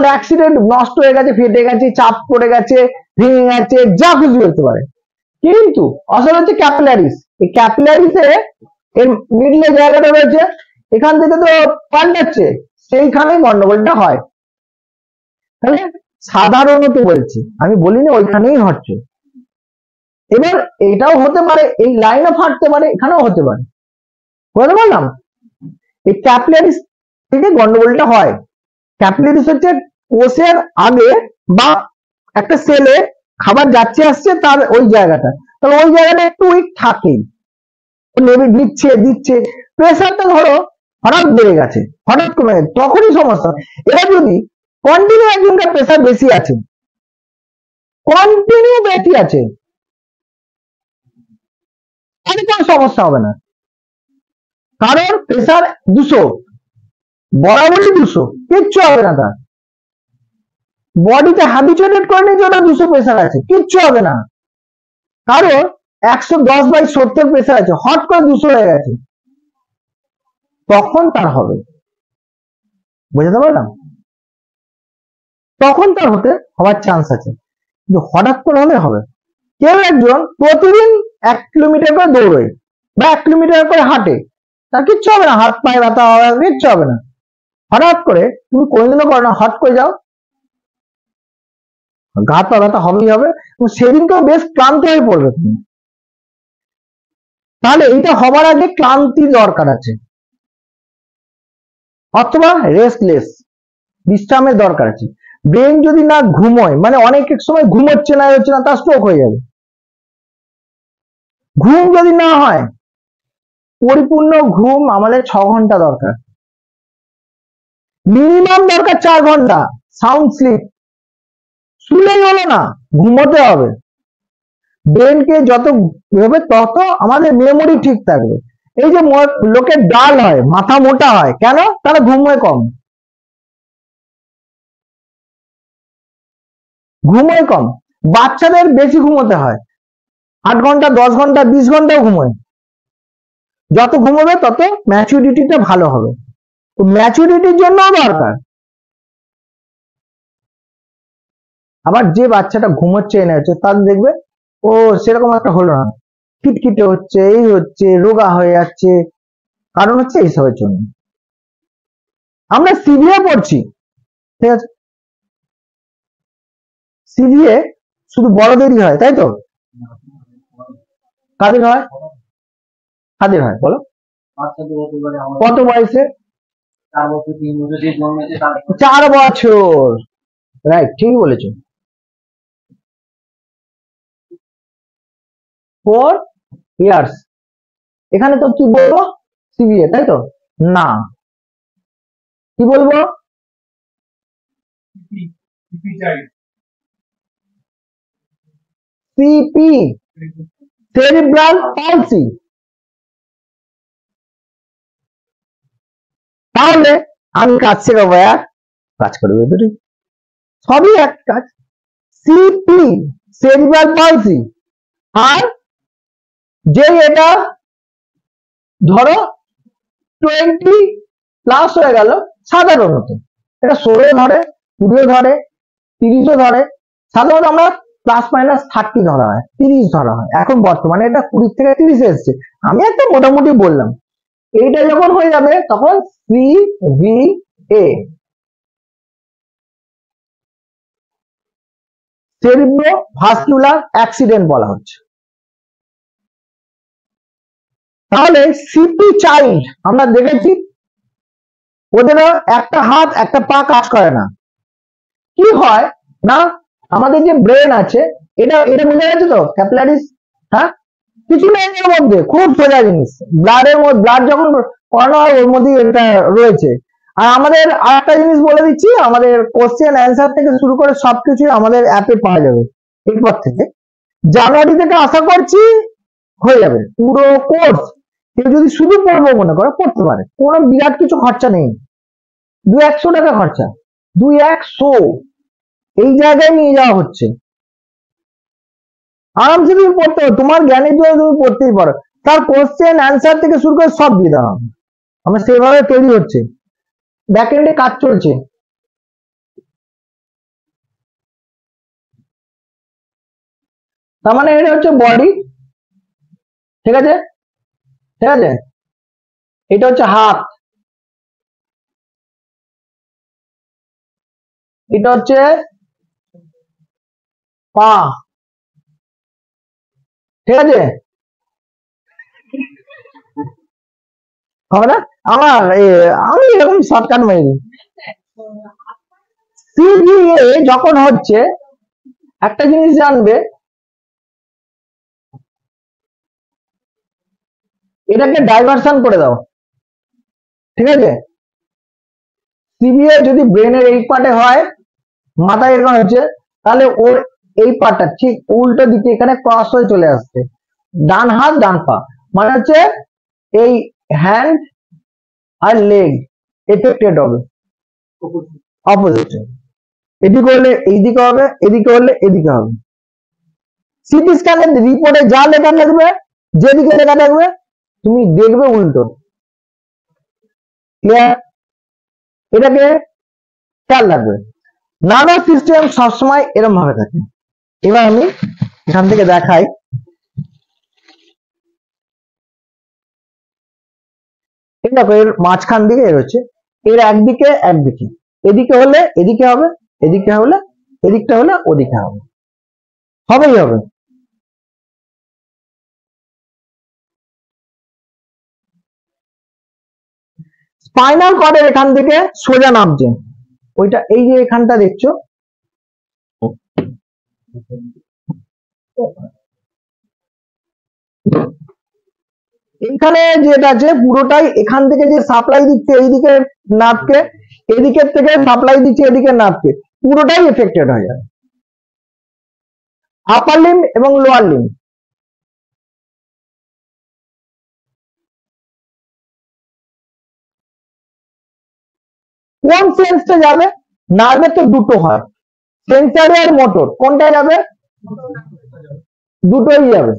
কোনো অ্যাক্সিডেন্ট, নষ্ট হয়ে গেছে, ফেটে গেছে, চাপ পড়ে গেছে, ভেঙে গেছে, যা খুশি হতে পারে। কিন্তু আসলে হচ্ছে ক্যাপিলারিস, এই ক্যাপিলারিসে এর মিডলে জায়গাটা রয়েছে, এখান থেকে তো পাল্টাচ্ছে, সেইখানে গন্ডগোলটা হয়। তাহলে সাধারণত বলছি, আমি বলিনি ওইখানেই হচ্ছে। এবার এটাও হতে পারে, এই লাইনও ফাটতে পারে, এখানেও হতে পারে। বুঝতে পারলাম? এই ক্যাপিলারিস থেকে গন্ডগোলটা হয়। ক্যাপিলারিস হচ্ছে কোষের আগে বা একটা সেলে খাবার যাচ্ছে আসছে তার ওই জায়গাটা, তাহলে ওই জায়গাটা একটু উইক থাকেই, নেবে দিচ্ছে দিচ্ছে, প্রেসারটা ধরো হঠাৎ বেড়ে গেছে, হঠাৎ কমে গেছে, তখনই সমস্যা। এবার যদি কন্টিনিউ একজনকার প্রেসার বেশি আছে, কন্টিনিউ বেশি আছে, তাহলে কোনো সমস্যা হবে না। কারণ প্রেসার 200, বরাবরই 200, কিচ্ছু হবে না তার। বডিতে হ্যাবিচুয়েটেড করে নিয়েছে ওটা 200 প্রেসার আছে, কিচ্ছু হবে না। কারণ 110/70 প্রেসার আছে, হট করে 200 হয়ে গেছে, তখন তার হবে। বুঝতে পারলাম? তখন তার হওয়ার চান্স আছে, কিন্তু হঠাৎ করে হলে হবে। কেউ একজন প্রতিদিন 1 কিলোমিটার করে দৌড়ে বা 1 কিলোমিটার করে হাঁটে, তার কিচ্ছু হবে না, হাত পায়ে ব্যথা হবে, কিচ্ছু হবে না। হঠাৎ করে তুমি কোনোদিনও করো না, হট করে যাও, গা পা ব্যথা হবেই হবে, এবং সেদিনকেও বেশ ক্লান্ত হয়ে পড়বে তুমি। তাহলে এটা হবার আগে ক্লান্তি দরকার আছে, অথবা রেস্টলেস, বিশ্রামের দরকার আছে। ব্রেন যদি না ঘুমোয়, মানে অনেক সময় ঘুমোচ্ছে না, তার স্ট্রোক হয়ে যাবে। ঘুম যদি না হয়, পরিপূর্ণ ঘুম আমাদের 6 ঘন্টা দরকার, মিনিমাম দরকার 4 ঘন্টা সাউন্ড স্লিপ। শুলেই হলো না, ঘুমোতে হবে। ব্রেনকে যত হবে তত আমাদের মেমোরি ঠিক থাকবে। এই যে লোকের ডাল হয়, মাথা মোটা হয় কেন? তারা ঘুমোয় কম, ঘুমোয় কম। বাচ্চাদের বেশি ঘুমোতে হয়, 8 ঘন্টা, 10 ঘন্টা, 20 ঘন্টাও ঘুমোয়। যত ঘুমোবে তত ম্যাচুরিটিটা ভালো হবে, তো ম্যাচুরিটির জন্য দরকার। আবার যে বাচ্চাটা ঘুমোচ্ছে এনে হচ্ছে, তার দেখবে ও সেরকম একটা হলো না, খিটখিটে হচ্ছে, এই হচ্ছে, রোগা হয়ে যাচ্ছে, কারণ হচ্ছে এইসবের জন্য। আমরা সিভিএ পড়ছি, ঠিক আছে, সিভিএ শুধু বড়দেরই হয়, তাই তো? কাদের হয়? কাদের হয় বলো? কত বয়সে? 4 বছর, রাইট, ঠিকই বলেছো, 4 ইয়ার্স। এখানে তো কি বলবো? সিভিএ, তাই তো? না, কি বলবো? CP, cerebral পলসি। তাহলে আমি কাজ শেখাবো, এক কাজ করবে দুটি, সবই এক কাজ। সিপি সেরিব্রাল পলসি, আর যে এটা ধরো 20+ হয়ে গেল, সাধারণত এটা 16 ধরে, 20 ধরে, 30ও ধরে, সাধারণত আমরা +- 30 ধরা হয়, 30 ধরা হয়। এখন বর্তমানে এটা 20 থেকে 30 এসছে, আমি একটা মোটামুটি বললাম। এইটা যখন হয়ে যাবে তখন সিভিএ, সেরিব্রোভাস্কুলার অ্যাক্সিডেন্ট বলা হচ্ছে। তাহলে সিপি চাইল্ড আমরা দেখেছি, ওদের একটা হাত একটা পা কাজ করে না। কি হয় না, আমাদের যে ব্রেন আছে, এটা এটা বুঝে গেছে তো, ক্যাপিলারিস, হ্যাঁ, কিছু নেই এর মধ্যে, খুব সোজা জিনিস। ব্লাডের মধ্যে, ব্লাড যখন করানো হয় ওর মধ্যে এটা রয়েছে। আর আমাদের আরেকটা জিনিস বলে দিচ্ছি, আমাদের কোশ্চেন অ্যান্সার থেকে শুরু করে সবকিছু আমাদের অ্যাপে পাওয়া যাবে। এরপর থেকে জানুয়ারি থেকে আশা করছি হয়ে যাবে পুরো কোর্স। কেউ যদি শুধু পড়বো মনে করে পড়তে পারে, কোনো বিরাট কিছু খরচা নেই, 200-100 টাকা খরচা, 200 এই জায়গায় নিয়ে যাওয়া হচ্ছে। আরামসে তুমি পড়তে পারো, তোমার জ্ঞানের জন্য তুমি পড়তেই পারো। তার কোশ্চেন অ্যান্সার থেকে শুরু করে সব দিয়ে দেওয়া হবে, আমার সেভাবে তৈরি হচ্ছে, ব্যাকএন্ডে কাজ চলছে। তার মানে এটা হচ্ছে বডি, ঠিক আছে, ঠিক আছে, এটা হচ্ছে হাত, এটা হচ্ছে পা, ঠিক আছে, হবে না? আমি এরকম শর্টকাট মেরে দিই। সিভিএ যখন হচ্ছে একটা জিনিস জানবে, এটাকে ডাইভারশন করে দাও, ঠিক আছে। সিভিএ যদি ব্রেনের এই পার্টে হয়, মাথায় এরকম হচ্ছে, তাহলে ওর এই পার্টটা ঠিক উল্টো দিকে এখানে ক্রস হয়ে চলে আসছে, ডান হাত ডান পা, মানে হচ্ছে এই হ্যান্ড আর লেগ এফেক্টেড হবে, অপোজিট। এদিকে হলে এইদিকে হবে, এদিকে হলে এদিকে হবে। সিটি স্ক্যানের রিপোর্টে যা লেখা থাকবে, যেদিকে লেখা থাকবে তুমি দেখবে উল্টো। ক্লিয়ার? এটাকে খেয়াল রাখবে। নার্ভাস সিস্টেম সবসময় এরকম ভাবে থাকে। এবার আমি এখান থেকে দেখাই, এই দেখো এর মাঝখান দিকে এর হচ্ছে, এর একদিকে একদিকে, এদিকে হলে এদিকে হবে, এদিকে হলে এদিকটা হলে ওদিকে হবে, হবেই হবে। স্পাইনাল কর্ডের এখান থেকে সোজা নামছে, ওইটা এই যে এখানটা দেখছো, এখানে যেটা আছে পুরোটাই এখান থেকে যে সাপ্লাই দিচ্ছে এইদিকে নার্ভকে, এদিকের থেকে সাপ্লাই দিচ্ছে এদিকে নার্ভকে, পুরোটাই এফেক্টেড হয়ে যায়। আপার লিম্ব এবং লোয়ার লিম্ব, কোন সেন্সটা যাবে? নার্ভের তো দুটো হয়, সেন্সারি আর মোটর, কোনটা যাবে? দুটোই যাবে।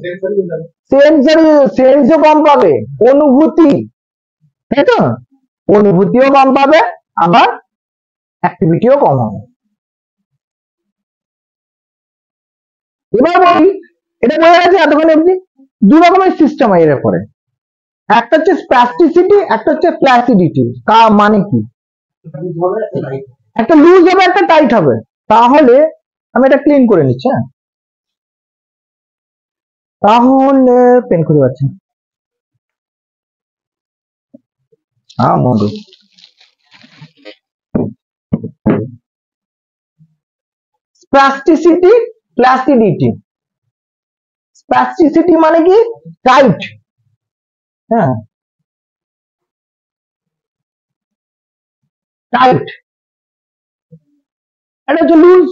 সেন্সারি, সেন্সও কম পাবে, অনুভূতি, তাই তো, অনুভূতিও কম পাবে, আবার অ্যাক্টিভিটিও কম হবে। এবার বলি, এটা বোঝা গেছে এতক্ষণ অব্দি? দু রকমের সিস্টেম হয় এর পরে, একটা হচ্ছে স্প্যাস্টিসিটি, একটা হচ্ছে ফ্ল্যাসিডিটি। মানে কি? একটা লুজ হবে, একটা টাইট হবে। তাহলে আমি এটা ক্লিন করে নিচ্ছি, হ্যাঁ, তাহলে পেন খুঁজে পাচ্ছি মধু। Spasticity, flaccidity. স্প্যাস্টিসিটি মানে কি? টাইট, হ্যাঁ, টাইট। এটা হচ্ছে লুজ।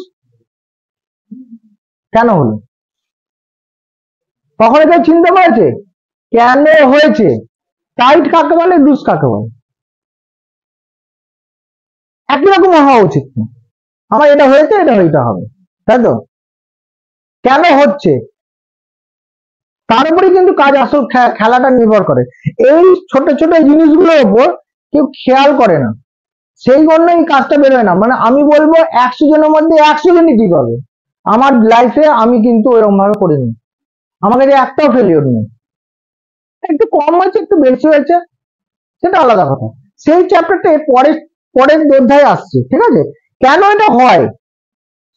কেন হলো? কখনো কেউ চিন্তা করেছে কেন হয়েছে? টাইট কাকে বলে, লুজ কাকে বলে? একই রকম হওয়া উচিত না, আমার এটা হয়েছে, এটা এটা হবে, তাই তো? কেন হচ্ছে তার উপরে কিন্তু কাজ, আসল খেলাটা নির্ভর করে। এই ছোট ছোট জিনিসগুলোর উপর কেউ খেয়াল করে না, সেই জন্য এই কাজটা বেরোয় না। মানে আমি বলবো 100 জনের মধ্যে 100 জনই ঠিক হবে। আমার লাইফে আমি কিন্তু এরকম ভাবে করিনি, আমার কাছে একটাও ফেলিওর নেই। একটু কম হয়েছে, একটু বেশি হয়েছে, সেটা আলাদা কথা। সেই চ্যাপ্টারটা পরের পরের অধ্যায়ে আসছে, ঠিক আছে? কেন এটা হয়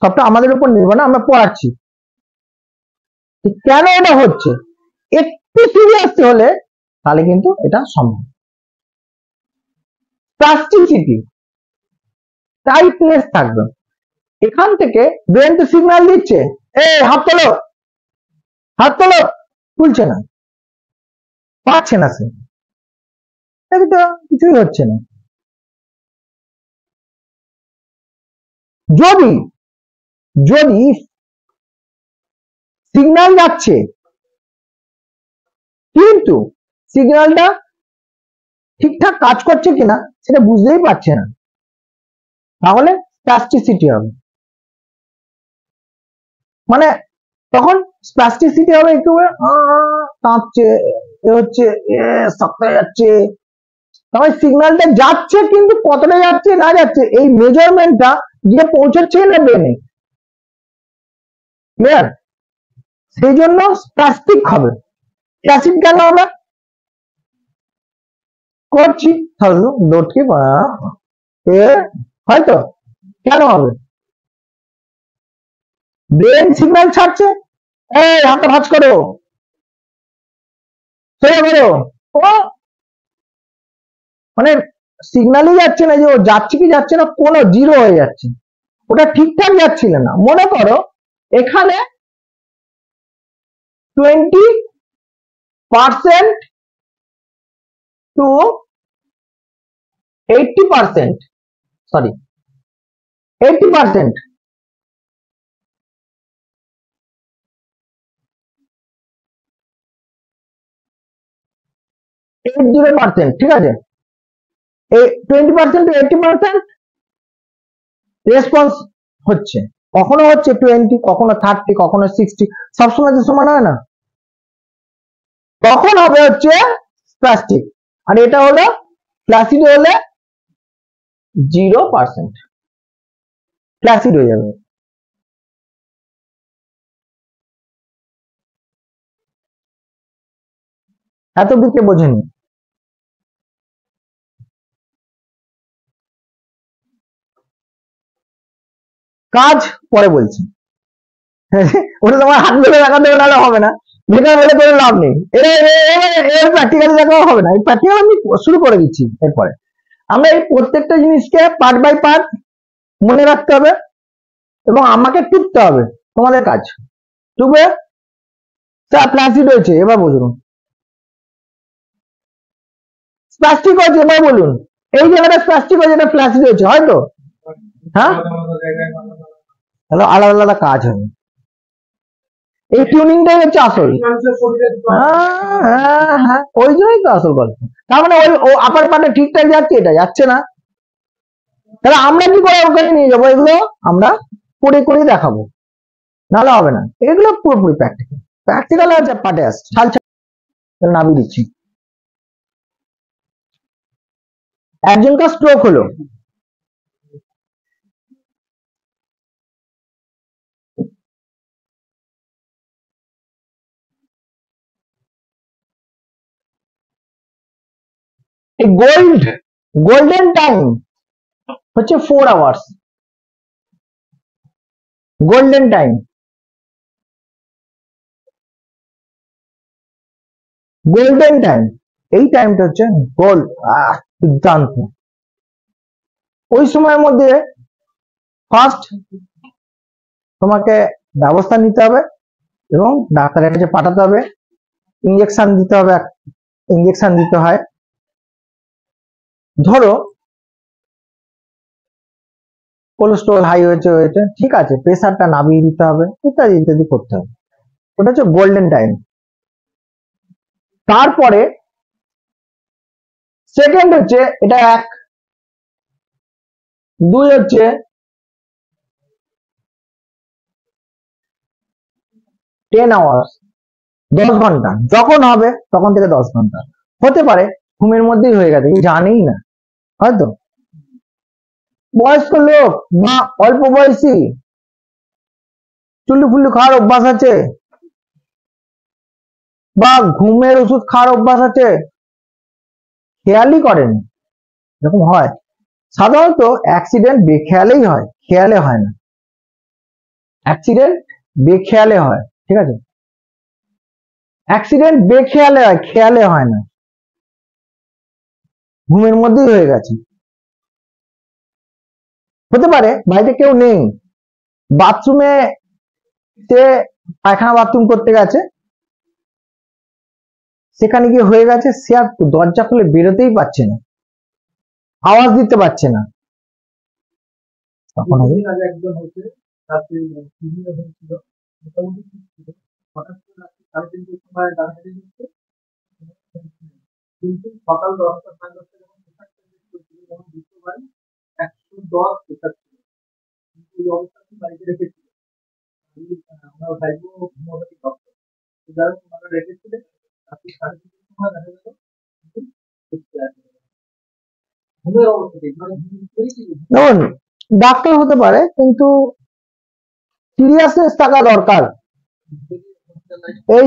সবটা আমাদের উপর নির্ভর না, আমরা পড়াচ্ছি কেন এটা হচ্ছে। একটু সিরিয়াস হলে তাহলে কিন্তু এটা সম্ভব। প্লাস্টিসিটি, টাইটনেস থাকবে। এখান থেকে ব্রেন তো সিগন্যাল দিচ্ছে, হাত তোলো, হাত তোলো, তুলছে না, পাচ্ছে না, সে তো কিছুই হচ্ছে না। যদি যদি সিগন্যাল যাচ্ছে কিন্তু সিগন্যালটা ঠিকঠাক কাজ করছে কিনা সেটা বুঝতেই পারছে না, তাহলে স্প্যাস্টিসিটি হবে। মানে তখন স্প্যাস্টিসিটি হবে, একটু কাঁপছে, হচ্ছে শক্ত হয়ে যাচ্ছে। তবে সিগন্যালটা যাচ্ছে, কিন্তু কতটা যাচ্ছে না যাচ্ছে এই মেজারমেন্টটা গিয়ে পৌঁছচ্ছে না ব্রেনে। ক্লিয়ার? সেই জন্য প্লাস্টিক হবে। প্লাস্টিক কেন হবে করছি দৌড়কে হয়তো কেন হবে ব্রেন সিগন্যাল ছাড়ছে, এই হাতটা ভাঁজ করো, সোজা করো, ও মানে সিগন্যালই যাচ্ছে না যে ও যাচ্ছে কি যাচ্ছে না, কোনো জিরো হয়ে যাচ্ছে, ওটা ঠিকঠাক যাচ্ছিল না। মনে করো এখানে 20% টু 80%, সরি 80%, ঠিক আছে, এই 20% টু 80% রেসপন্স হচ্ছে, কখনো হচ্ছে 20, কখনো 30, কখনো 60, সবসময় তো সমান হয় না, তখন হবে হচ্ছে প্লাস্টিক। আর এটা হলো প্লাসিড হলে 0% প্লাসিড হয়ে যাবে। এত দিকে বোঝেনি। কাজ পরে বলছি, ওটা তোমার হাত ধরে দেখাতে নাহলে হবে না, যেটা বলে কোনো লাভ নেই, এর প্র্যাকটিক্যালি দেখাও হবে না, এই প্র্যাকটিক্যাল আমি শুরু করে দিচ্ছি। এরপরে আমরা এই প্রত্যেকটা জিনিসকে পার্ট বাই পার্ট মনে রাখতে হবে এবং আমাকে টুকতে হবে, তোমাদের কাজ টুকবে। প্লাস্টিক হয়েছে, এবার বুঝুন প্লাস্টিক হয়েছে, এবার বলুন এই জায়গাটা প্লাস্টিক হয়েছে, এটা প্লাস্টিক হয়েছে হয়তো, হ্যাঁ তাহলে আলাদা আলাদা কাজ হবে, এই টিউনিংটাই হচ্ছে আসল। হ্যাঁ ওই জন্যই তো আসল গল্প। তার মানে ওই ও আপার পার্টে ঠিকঠাক যাচ্ছে, এটা যাচ্ছে না, তাহলে আমরা কি করে ওখানে নিয়ে যাবো, এগুলো আমরা করে করে দেখাবো, নাহলে হবে না। এগুলো পুরোপুরি প্র্যাকটিক্যাল, প্র্যাকটিক্যাল আছে পার্টে আসছে, নামিয়ে দিচ্ছি। একজনকার স্ট্রোক হলো, এই গোল্ডেন টাইম হচ্ছে 4 hours, golden time, golden time, এই টাইমটা হচ্ছে গোল্ড, দুর্দান্ত। ওই সময়ের মধ্যে ফার্স্ট তোমাকে ব্যবস্থা নিতে হবে এবং ডাক্তারের কাছে পাঠাতে হবে, ইঞ্জেকশন দিতে হবে, ইঞ্জেকশন দিতে হয়। ধরো কোলেস্ট্রল হাই হয়েছে, ঠিক আছে, প্রেসারটা নামিয়ে দিতে হবে, ইত্যাদি ইত্যাদি করতে হবে, ওটা হচ্ছে গোল্ডেন টাইম। তারপরে সেকেন্ড হচ্ছে এটা 1, 2 হচ্ছে 10 আওয়ার্স, 10 ঘন্টা, যখন হবে তখন থেকে 10 ঘন্টা হতে পারে ঘুমের মধ্যেই হয়ে গেছে, জানেই না হয়তো, বয়স্ক লোক বা অল্প বয়সী চুল্লু ফুল্লু খাওয়ার অভ্যাস আছে বা ঘুমের ওষুধ খাওয়ার অভ্যাস আছে, খেয়ালই করেন, এরকম হয়। সাধারণত অ্যাক্সিডেন্ট বেখেয়ালেই হয়, খেয়ালে হয় না, অ্যাক্সিডেন্ট বেখেয়ালে হয়, ঠিক আছে, অ্যাক্সিডেন্ট বেখেয়ালে হয়, খেয়ালে হয় না, ঘুমের মধ্যেই হয়ে গেছে। হতে পারে বাড়িতে কেউ নেই, বাথরুমে সে পায়খানা বাথরুম করতে গেছে, সেখানে গিয়ে হয়ে গেছে, সে আর দরজা খুলে বেরোতেই পারছে না, আওয়াজ দিতে পারছে না, তখন কিন্তু সকাল 10টা সাড়ে 10টা যখন তখন বুঝতে পারি 110 প্রেসার ছিল, কিন্তু এই অবস্থাতে বাড়িতে রেখেছিল, আমার ভাইপো হোমিওপ্যাথি ডক্টর, যারা ওনারা রেখেছিলেন, রাত্রি 3:30 সময় দেখা গেল ঘুমের অবস্থা মানে দেখুন ডাক্তার হতে পারে কিন্তু সিরিয়াসনেস থাকা দরকার, এই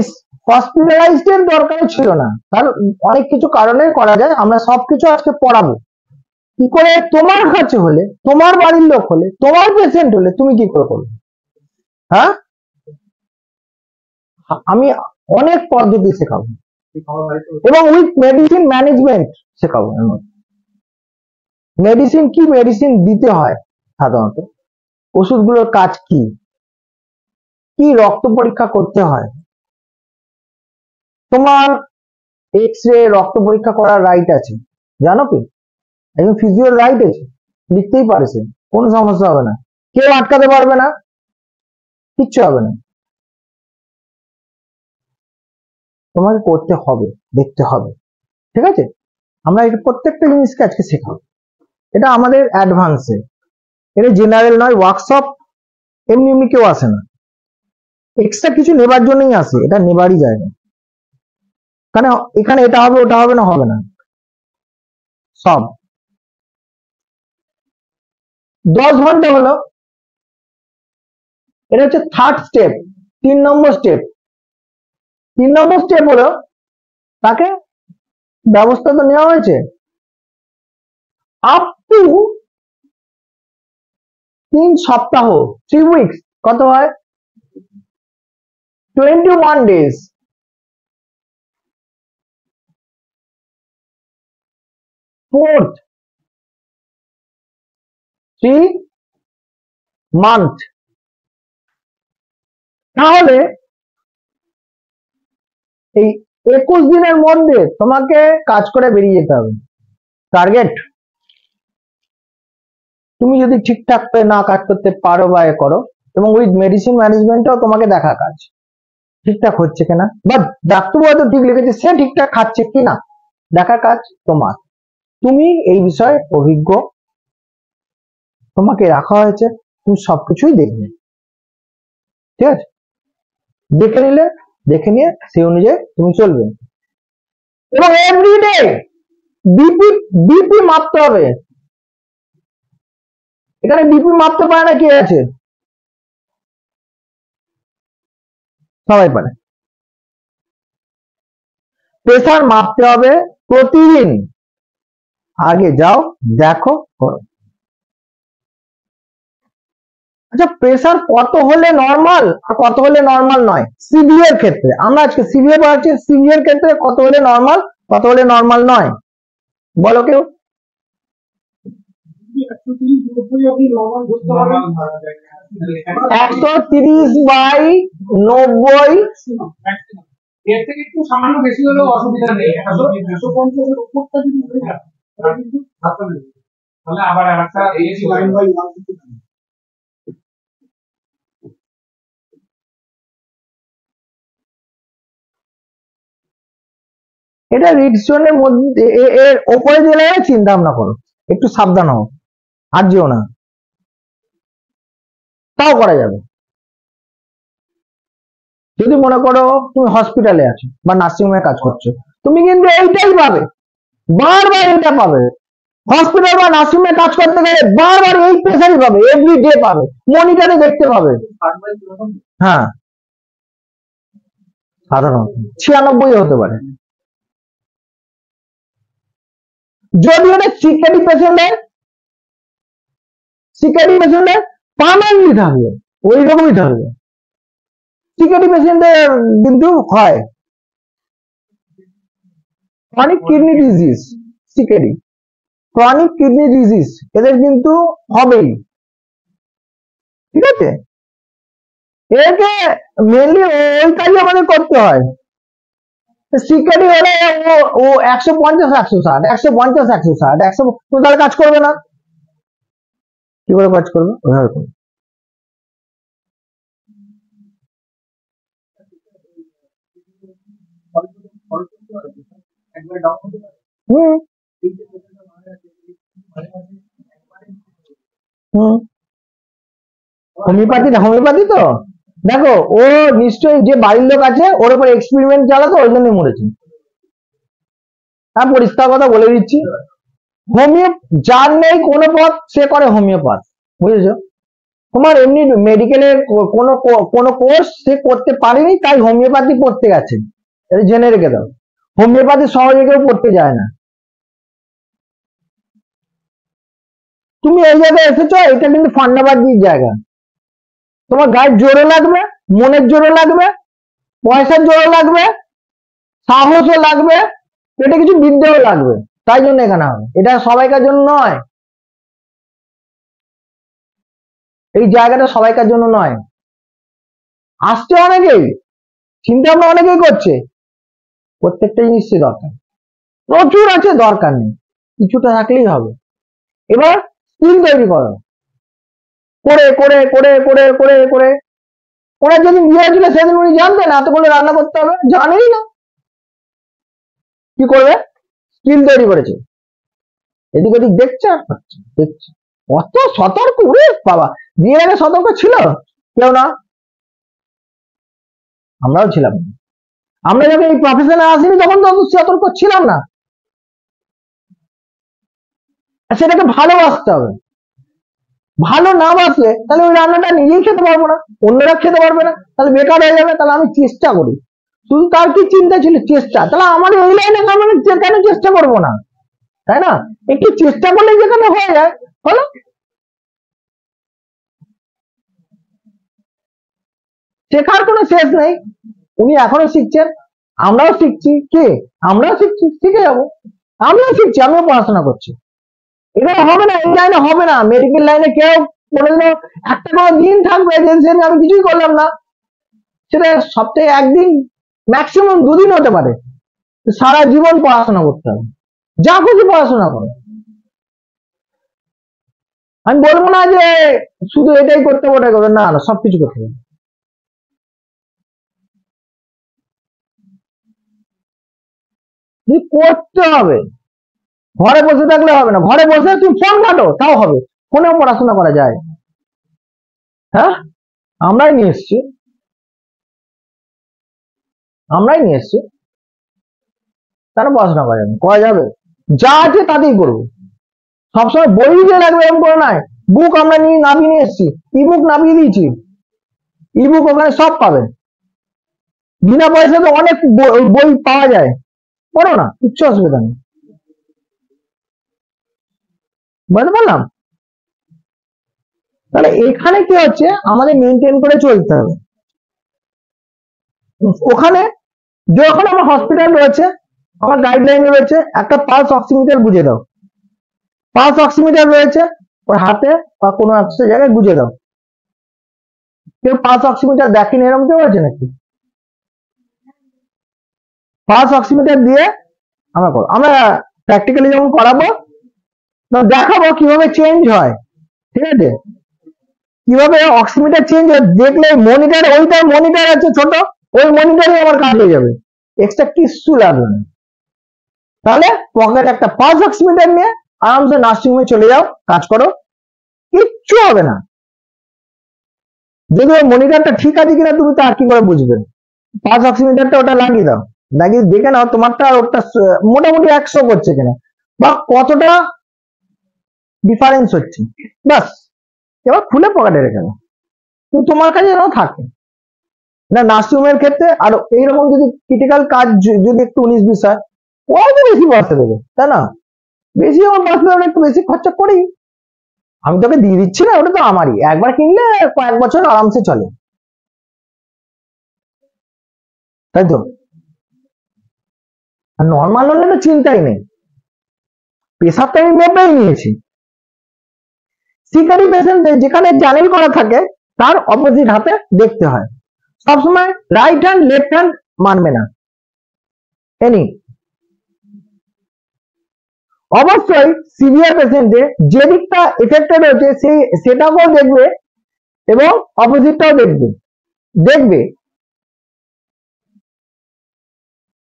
হসপিটালাইজড এর দরকার ছিল না, কারণ অনেক কিছু কারণে করা যায়। আমরা সবকিছু আজকে পড়াবো কি করে। তোমার কাছে হলে, তোমার বাড়ির লোক হলে, তোমার পেশেন্ট হলে তুমি কি করে করবে? হ্যাঁ, আমি অনেক পদ্ধতি শেখাবো এবং উইথ মেডিসিন ম্যানেজমেন্ট শেখাবো। মেডিসিন কি, মেডিসিন দিতে হয় সাধারণত, ওষুধগুলোর কাজ কি, কি রক্ত পরীক্ষা করতে হয়। তোমার এক্স রে রক্ত পরীক্ষা করার রাইট আছে, জানো কি? একজন ফিজিওর রাইট আছে, লিখতেই পারে সে, কোনো সমস্যা হবে না, কেউ আটকাতে পারবে না, কিচ্ছু হবে না। তোমাকে করতে হবে, দেখতে হবে, ঠিক আছে? আমরা এটা প্রত্যেকটা জিনিসকে আজকে শেখাবো। এটা আমাদের অ্যাডভান্সে, এটা জেনারেল নয়। ওয়ার্কশপ এমনি এমনি কেউ আসে না, এক্সট্রা কিছু নেবার জন্যই আসে, এটা নেবারই জায়গা। কারণ এখানে এটা হবে ওটা হবে না, হবে না সব। 10 ঘন্টা হলো, এটা হচ্ছে থার্ড স্টেপ, 3 নম্বর স্টেপ। 3 নম্বর স্টেপ হলো, তাকে ব্যবস্থা তো নেওয়া হয়েছে আপ টু 3 সপ্তাহ, 3 উইকস, কত হয়? 21 days। 4th 3 month। তাহলে এই 21 দিনের মধ্যে তোমাকে কাজ করে বেরিয়ে যেতে হবে, টার্গেট। তুমি যদি ঠিকঠাক না কাজ করতে পারো বা এ করো, এবং উইথ মেডিসিন ম্যানেজমেন্টও তোমাকে দেখা কাজ ঠিকঠাক হচ্ছে কিনা, বা ডাক্তার হয়তো ঠিক লিখেছে, সে ঠিকঠাক খাচ্ছে কিনা দেখা কাজ তোমার। তুমি এই বিষয়ে অভিজ্ঞ, তোমাকে রাখা হয়েছে, তুমি সবকিছুই দেখবে, ঠিক আছে? দেখে নিলে, দেখে নিয়ে সেই অনুযায়ী তুমি চলবে। এবং এভরিডে বিপি বিপি মাপতে হবে। এখানে বিপি মাপতে পারে না কে আছে? সবাই পারে। প্রেসার মাপতে হবে প্রতিদিন, আগে যাও দেখো করো। আচ্ছা, প্রেসার কত হলে নরমাল আর কত হলে নরমাল নয়? সিভিয়ার ক্ষেত্রে আমরা আজকে সিভিয়ার পড়াচ্ছি, সিভিয়ার ক্ষেত্রে কত হলে নরমাল, কত হলে নরমাল নয়, বলো কেউ? 130/90। এর থেকে একটু সামান্য বেশি হলেও অসুবিধা নেই। 150 উপরটা যদি হয়ে যায় তাহলে কিন্তু তাহলে আবার আরেকটা এসি লাইন বাই লাইন। এটা রিড জোনের মধ্যে, এর ওপরে দিলে চিন্তা ভাবনা করো, একটু সাবধান হও, আর যেও না, তাও করা যাবে। যদি মনে করো তুমি হসপিটালে আছো বা নার্সিং হোমে কাজ করছো, তুমি কিন্তু এইটাই পাবে, বারবার এটা পাবে। হসপিটাল বা নার্সিং হোমে কাজ করতে গেলে বারবার এই প্রেসারই পাবে, এভরি ডে পাবে, মনিটরে দেখতে পাবে। হ্যাঁ, সাধারণত 96 হতে পারে। যদি ওটা সিকিউরিটি পেশেন্ট হয়, সিকিউরিটি পেশেন্টে পার্মানেন্টলি থাকবে, ওই রকমই থাকবে। সিকিউরিটি পেশেন্টের কিন্তু হয় chronic kidney disease, security chronic kidney disease এদের কিন্তু হবেই, ঠিক আছে? একে মেনলি ওই কাজই আমাদের করতে হয়। সিকিউরিটি হলে ও 150 160 150 160 100, তুমি তাহলে কাজ করবে না, কি করে কাজ করবে? ওইভাবে করবে। হুম হুম হোমিওপ্যাথি তো দেখো, ও নিশ্চয়ই যে বাড়ির লোক আছে ওর উপর এক্সপেরিমেন্ট চালাতো, ওই জন্য মরেছে। হ্যাঁ, পরিষ্কার কথা বলে দিচ্ছি, হোমিও যার নেই কোনো পথ সে করে হোমিওপ্যাথ, বুঝেছো? তোমার এমনি মেডিকেলের কোনো কোনো কোর্স সে করতে পারেনি, তাই হোমিওপ্যাথি পড়তে গেছে। এটা জেনে রেখে দাও, হোমিওপ্যাথি সহজে কেউ পড়তে যায় না। তুমি এই জায়গায় এসেছো, এটা কিন্তু ফান্ডাবাজির জায়গা। তোমার গায়ের জোরও লাগবে, মনের জোরও লাগবে, পয়সার জোরও লাগবে, সাহসও লাগবে, এটা কিছু বিদ্যেও লাগবে, তাই জন্য এখানে হবে। এটা সবাইকার জন্য নয়, এই জায়গাটা সবাইকার জন্য নয়। আসছে অনেকেই, চিন্তা ভাবনা অনেকেই করছে, প্রত্যেকটা জিনিসই দরকার, প্রচুর আছে, দরকার নেই, কিছুটা থাকলেই হবে। এবার স্কিল তৈরি করো, করে করে করে করে করে করে ওরা যেদিন বিয়ে হয়েছিল সেদিন উনি জানতেন এত করে রান্না করতে হবে, জানেনই না। কি করবে? স্কিল তৈরি করেছে, এদিক ওদিক দেখছে আর করছে, দেখছে। অত সতর্ক, ওরে বাবা, বিয়ের আগে সতর্ক ছিল কেউ না, আমরাও ছিলাম না। আমরা যখন এই প্রফেশনে আসিনি তখন তো অত সতর্ক ছিলাম না। সেটাকে ভালোবাসতে হবে, ভালো না বাসলে তাহলে ওই রান্নাটা নিজেই খেতে পারবো না, অন্যরা খেতে পারবে না, তাহলে বেকার হয়ে যাবে। তাহলে আমি চেষ্টা করি, শুধু তার কি চিন্তা ছিল? চেষ্টা। তাহলে আমার এই লাইনে আমি কেন চেষ্টা করবো না, তাই না? একটু চেষ্টা করলে যেখানে হয়ে যায় হলো। শেখার কোনো শেষ নেই, উনি এখনো শিখছেন, আমরাও শিখছি, কে আমরাও শিখছি, শিখে যাবো। আমিও শিখছি, আমিও পড়াশোনা করছি। এটা হবে না, এই লাইনে হবে না, মেডিকেল লাইনে কেউ কোনোদিনও একটা কোনো দিন থাকবে যে আমি কিছুই করলাম না, সেটা সপ্তাহে একদিন, ম্যাক্সিমাম দুদিন হতে পারে। সারা জীবন পড়াশোনা করতে হবে, যা খুশি পড়াশোনা করো। আমি বলবো না যে শুধু এটাই করতে হবে, ওটাই করবে, না না, সবকিছু করতে হবে। করতে হবে, ঘরে বসে থাকলে হবে না। ঘরে বসে তুমি ফোন ঘাটো তাও হবে, ফোনেও পড়াশোনা করা যায়। হ্যাঁ, আমরাই নিয়ে এসছি, তারা পড়াশোনা করা যাবে, যা আছে তাতেই করবো। সবসময় বই যে লাগবে এরকম করে নয়। বুক আমরা নামিয়ে নিয়ে এসছি, ইবুক নামিয়ে দিয়েছি, ইবুক ওখানে সব পাবেন, বিনা পয়সাতে অনেক বই পাওয়া যায়, পড়ো না, কিচ্ছু অসুবিধা নেই। বুঝতে পারলাম? তাহলে এখানে কি হচ্ছে, আমাদের মেনটেন করে চলতে হবে। ওখানে যখন আমার হসপিটাল রয়েছে, আমার গাইডলাইন রয়েছে, একটা পালস অক্সিমিটার বুঝে দাও, পালস অক্সিমিটার রয়েছে ওর হাতে বা কোনো একটা জায়গায় বুঝে দাও। কেউ পালস অক্সিমিটার দেখেনি এরকম কেউ আছে নাকি? পালস অক্সিমিটার দিয়ে আমরা করো, আমরা প্র্যাকটিক্যালি যখন করাবো দেখাবো কিভাবে চেঞ্জ হয়, ঠিক আছে? কিভাবে অক্সিমিটার চেঞ্জ হয় দেখলে মনিটর, ওইটা মনিটর আছে ছোট, ওই মনিটরে আমার কাজ হয়ে যাবে, এক্সট্রা কিচ্ছু লাগবে না। তাহলে পকেট একটা পালস অক্সিমিটার নিয়ে আরামসে নার্সিং হোমে চলে যাও, কাজ করো, কিচ্ছু হবে না। যদি ওই মনিটরটা ঠিক আছে কিনা তুমি তা কি করে বুঝবে? পালস অক্সিমিটারটা ওটা লাগিয়ে দাও, লাগিয়ে দেখে নাও তোমারটা ওটা মোটামুটি 100 করছে কিনা বা কতটা ডিফারেন্স হচ্ছে, বাস। এবার খুলে পকেটে রেখে দাও, তোমার কাছে যেন থাকে না। নার্সিং হোমের ক্ষেত্রে আর এইরকম যদি ক্রিটিক্যাল কাজ যদি একটু 19-20 হয়, অল্প বেশি পয়সা দেবে, তাই না? বেশি আমার পয়সা একটু বেশি খরচা করি, আমি তোকে দিয়ে দিচ্ছি না, ওটা তো আমারই, একবার কিনলে কয়েক বছর আরামসে চলে, তাই তো? আর নর্মাল হলে তো চিন্তাই নেই, প্রেশারটা আমি মেপেই নিয়েছি। সিকারি পেশেন্টদের যেখানে চ্যানেল করা থাকে তার অপোজিট হাতে দেখতে হয়, সবসময় রাইট হ্যান্ড লেফট হ্যান্ড মানবে না এনি। অবশ্যই সিভিয়ার পেশেন্টে যে দিকটা এফেক্টেড হয়েছে সেটাকেও দেখবে এবং অপোজিটটাও দেখবে।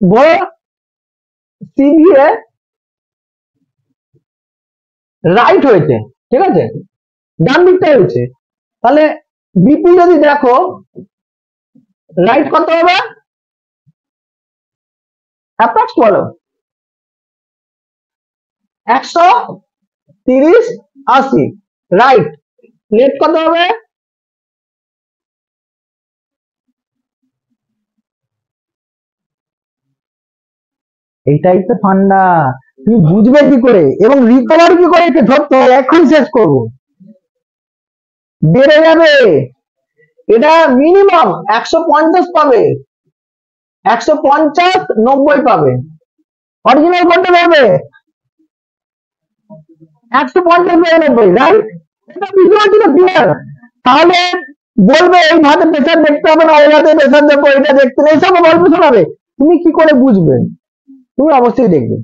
বড় সিভিয়ার রাইট হয়েছে, ঠিক আছে, ডান দিকটা হয়েছে, তাহলে বিপি যদি দেখো রাইট কত হবে, অ্যাপ্রক্স বলো, 130/80, রাইট। লেফট কত হবে? এইটাই তো ফান্ডা। তুমি বুঝবে কি করে এবং রিকভার কি করে এটা ধরতে হবে। এখন শেষ করবো, বেড়ে যাবে। এটা মিনিমাম 150 পাবে, 150 90 পাবে। অরিজিনাল কোনটা পাবে? 150 90, রাইট? এটা বুঝতে পারছি না, ক্লিয়ার? তাহলে বলবে এই ভাতে প্রেশার দেখতে হবে না, ওই ভাতে প্রেশার দেখো, এটা দেখতে নেই, সব গল্প শোনাবে। তুমি কি করে বুঝবে? তুমি অবশ্যই দেখবে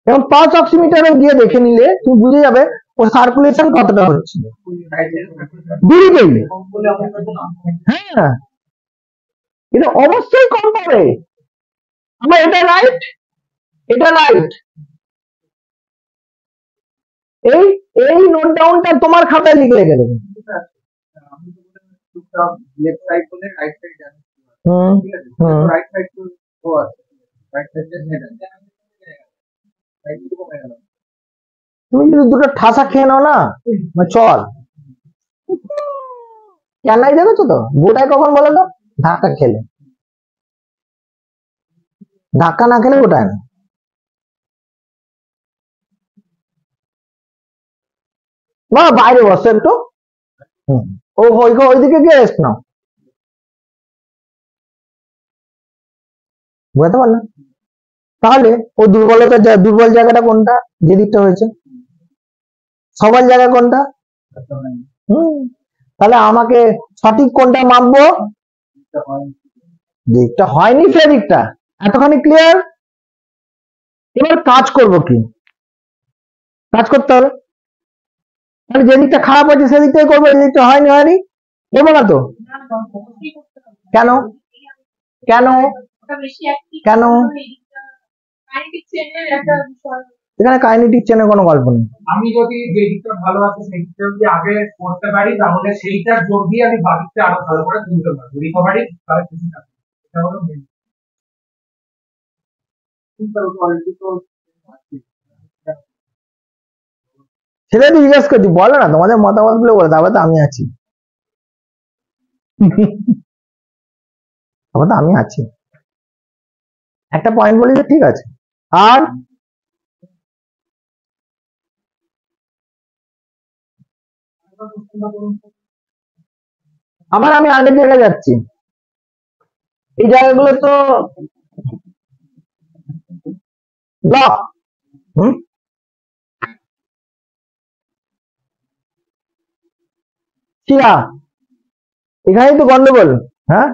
এবং পালস অক্সিমিটারে গিয়ে দেখে নিলে তুমি বুঝে যাবে ও সার্কুলেশন কতটা হচ্ছে দুদিকেই। হ্যাঁ, এটা অবশ্যই কম পাবে। আমার এটা রাইট, এটা রাইট। এই এই নোট ডাউনটা তোমার খাতায় লিখে রেখে দেবে। লেফট সাইড বলে রাইট সাইড জানি, হুম ঠিক আছে? হুম রাইট সাইড তো ও আছে, রাইট সাইডটা হেড আছে, রাইট তো কমে গেল। তুমি যদি দুটো ঠাসা খেয়ে নাও না, চল। চেন্নাই দেখেছো তো, গোটায় কখন বলো তো? ধাক্কা খেলে। ধাক্কা না খেলে গোটায় না। না, বাইরে বসো একটু। ও ওইদিকে গিয়ে রেস্ট নাও, বুঝতে পারলে? তাহলে ও দুর্বল জায়গাটা কোনটা, যে দিকটা হয়েছে? সবল জায়গা কোনটা? হুম, তাহলে আমাকে সঠিক কোনটা মাপবো? দিকটা হয়নি সেদিকটা। এতখানি ক্লিয়ার? এবার কাজ করব কি? কাজ করতে হবে। তাহলে যে দিকটা খারাপ হয়েছে সেদিকটাই করবো, এই দিকটা হয়নি করবো না তো? কেন কেন কেন? এখানে কাইনেটিক চেনের কোনো গল্প নেই। আমি যদি যে দিকটা ভালো আছে সেই দিকটা যদি আগে করতে পারি, তাহলে সেইটার জোর দিয়ে আমি বাকিটা আরো ভালো করে তুলতে পারবো। রিকভারি তাহলে খুশি থাকবে, এটা হলো মেন। অলরেডি তো সেটা তো জিজ্ঞেস করছি, বলো না তোমাদের মতামত গুলো বলো, তারপর তো আমি আছি। তারপর তো আমি আছি, একটা পয়েন্ট বলি যে ঠিক আছে। আর আমি আগের জায়গায় যাচ্ছি। এই জায়গাগুলো তো ব্লক। শিরা, এখানেই তো গন্ডগোল। হ্যাঁ,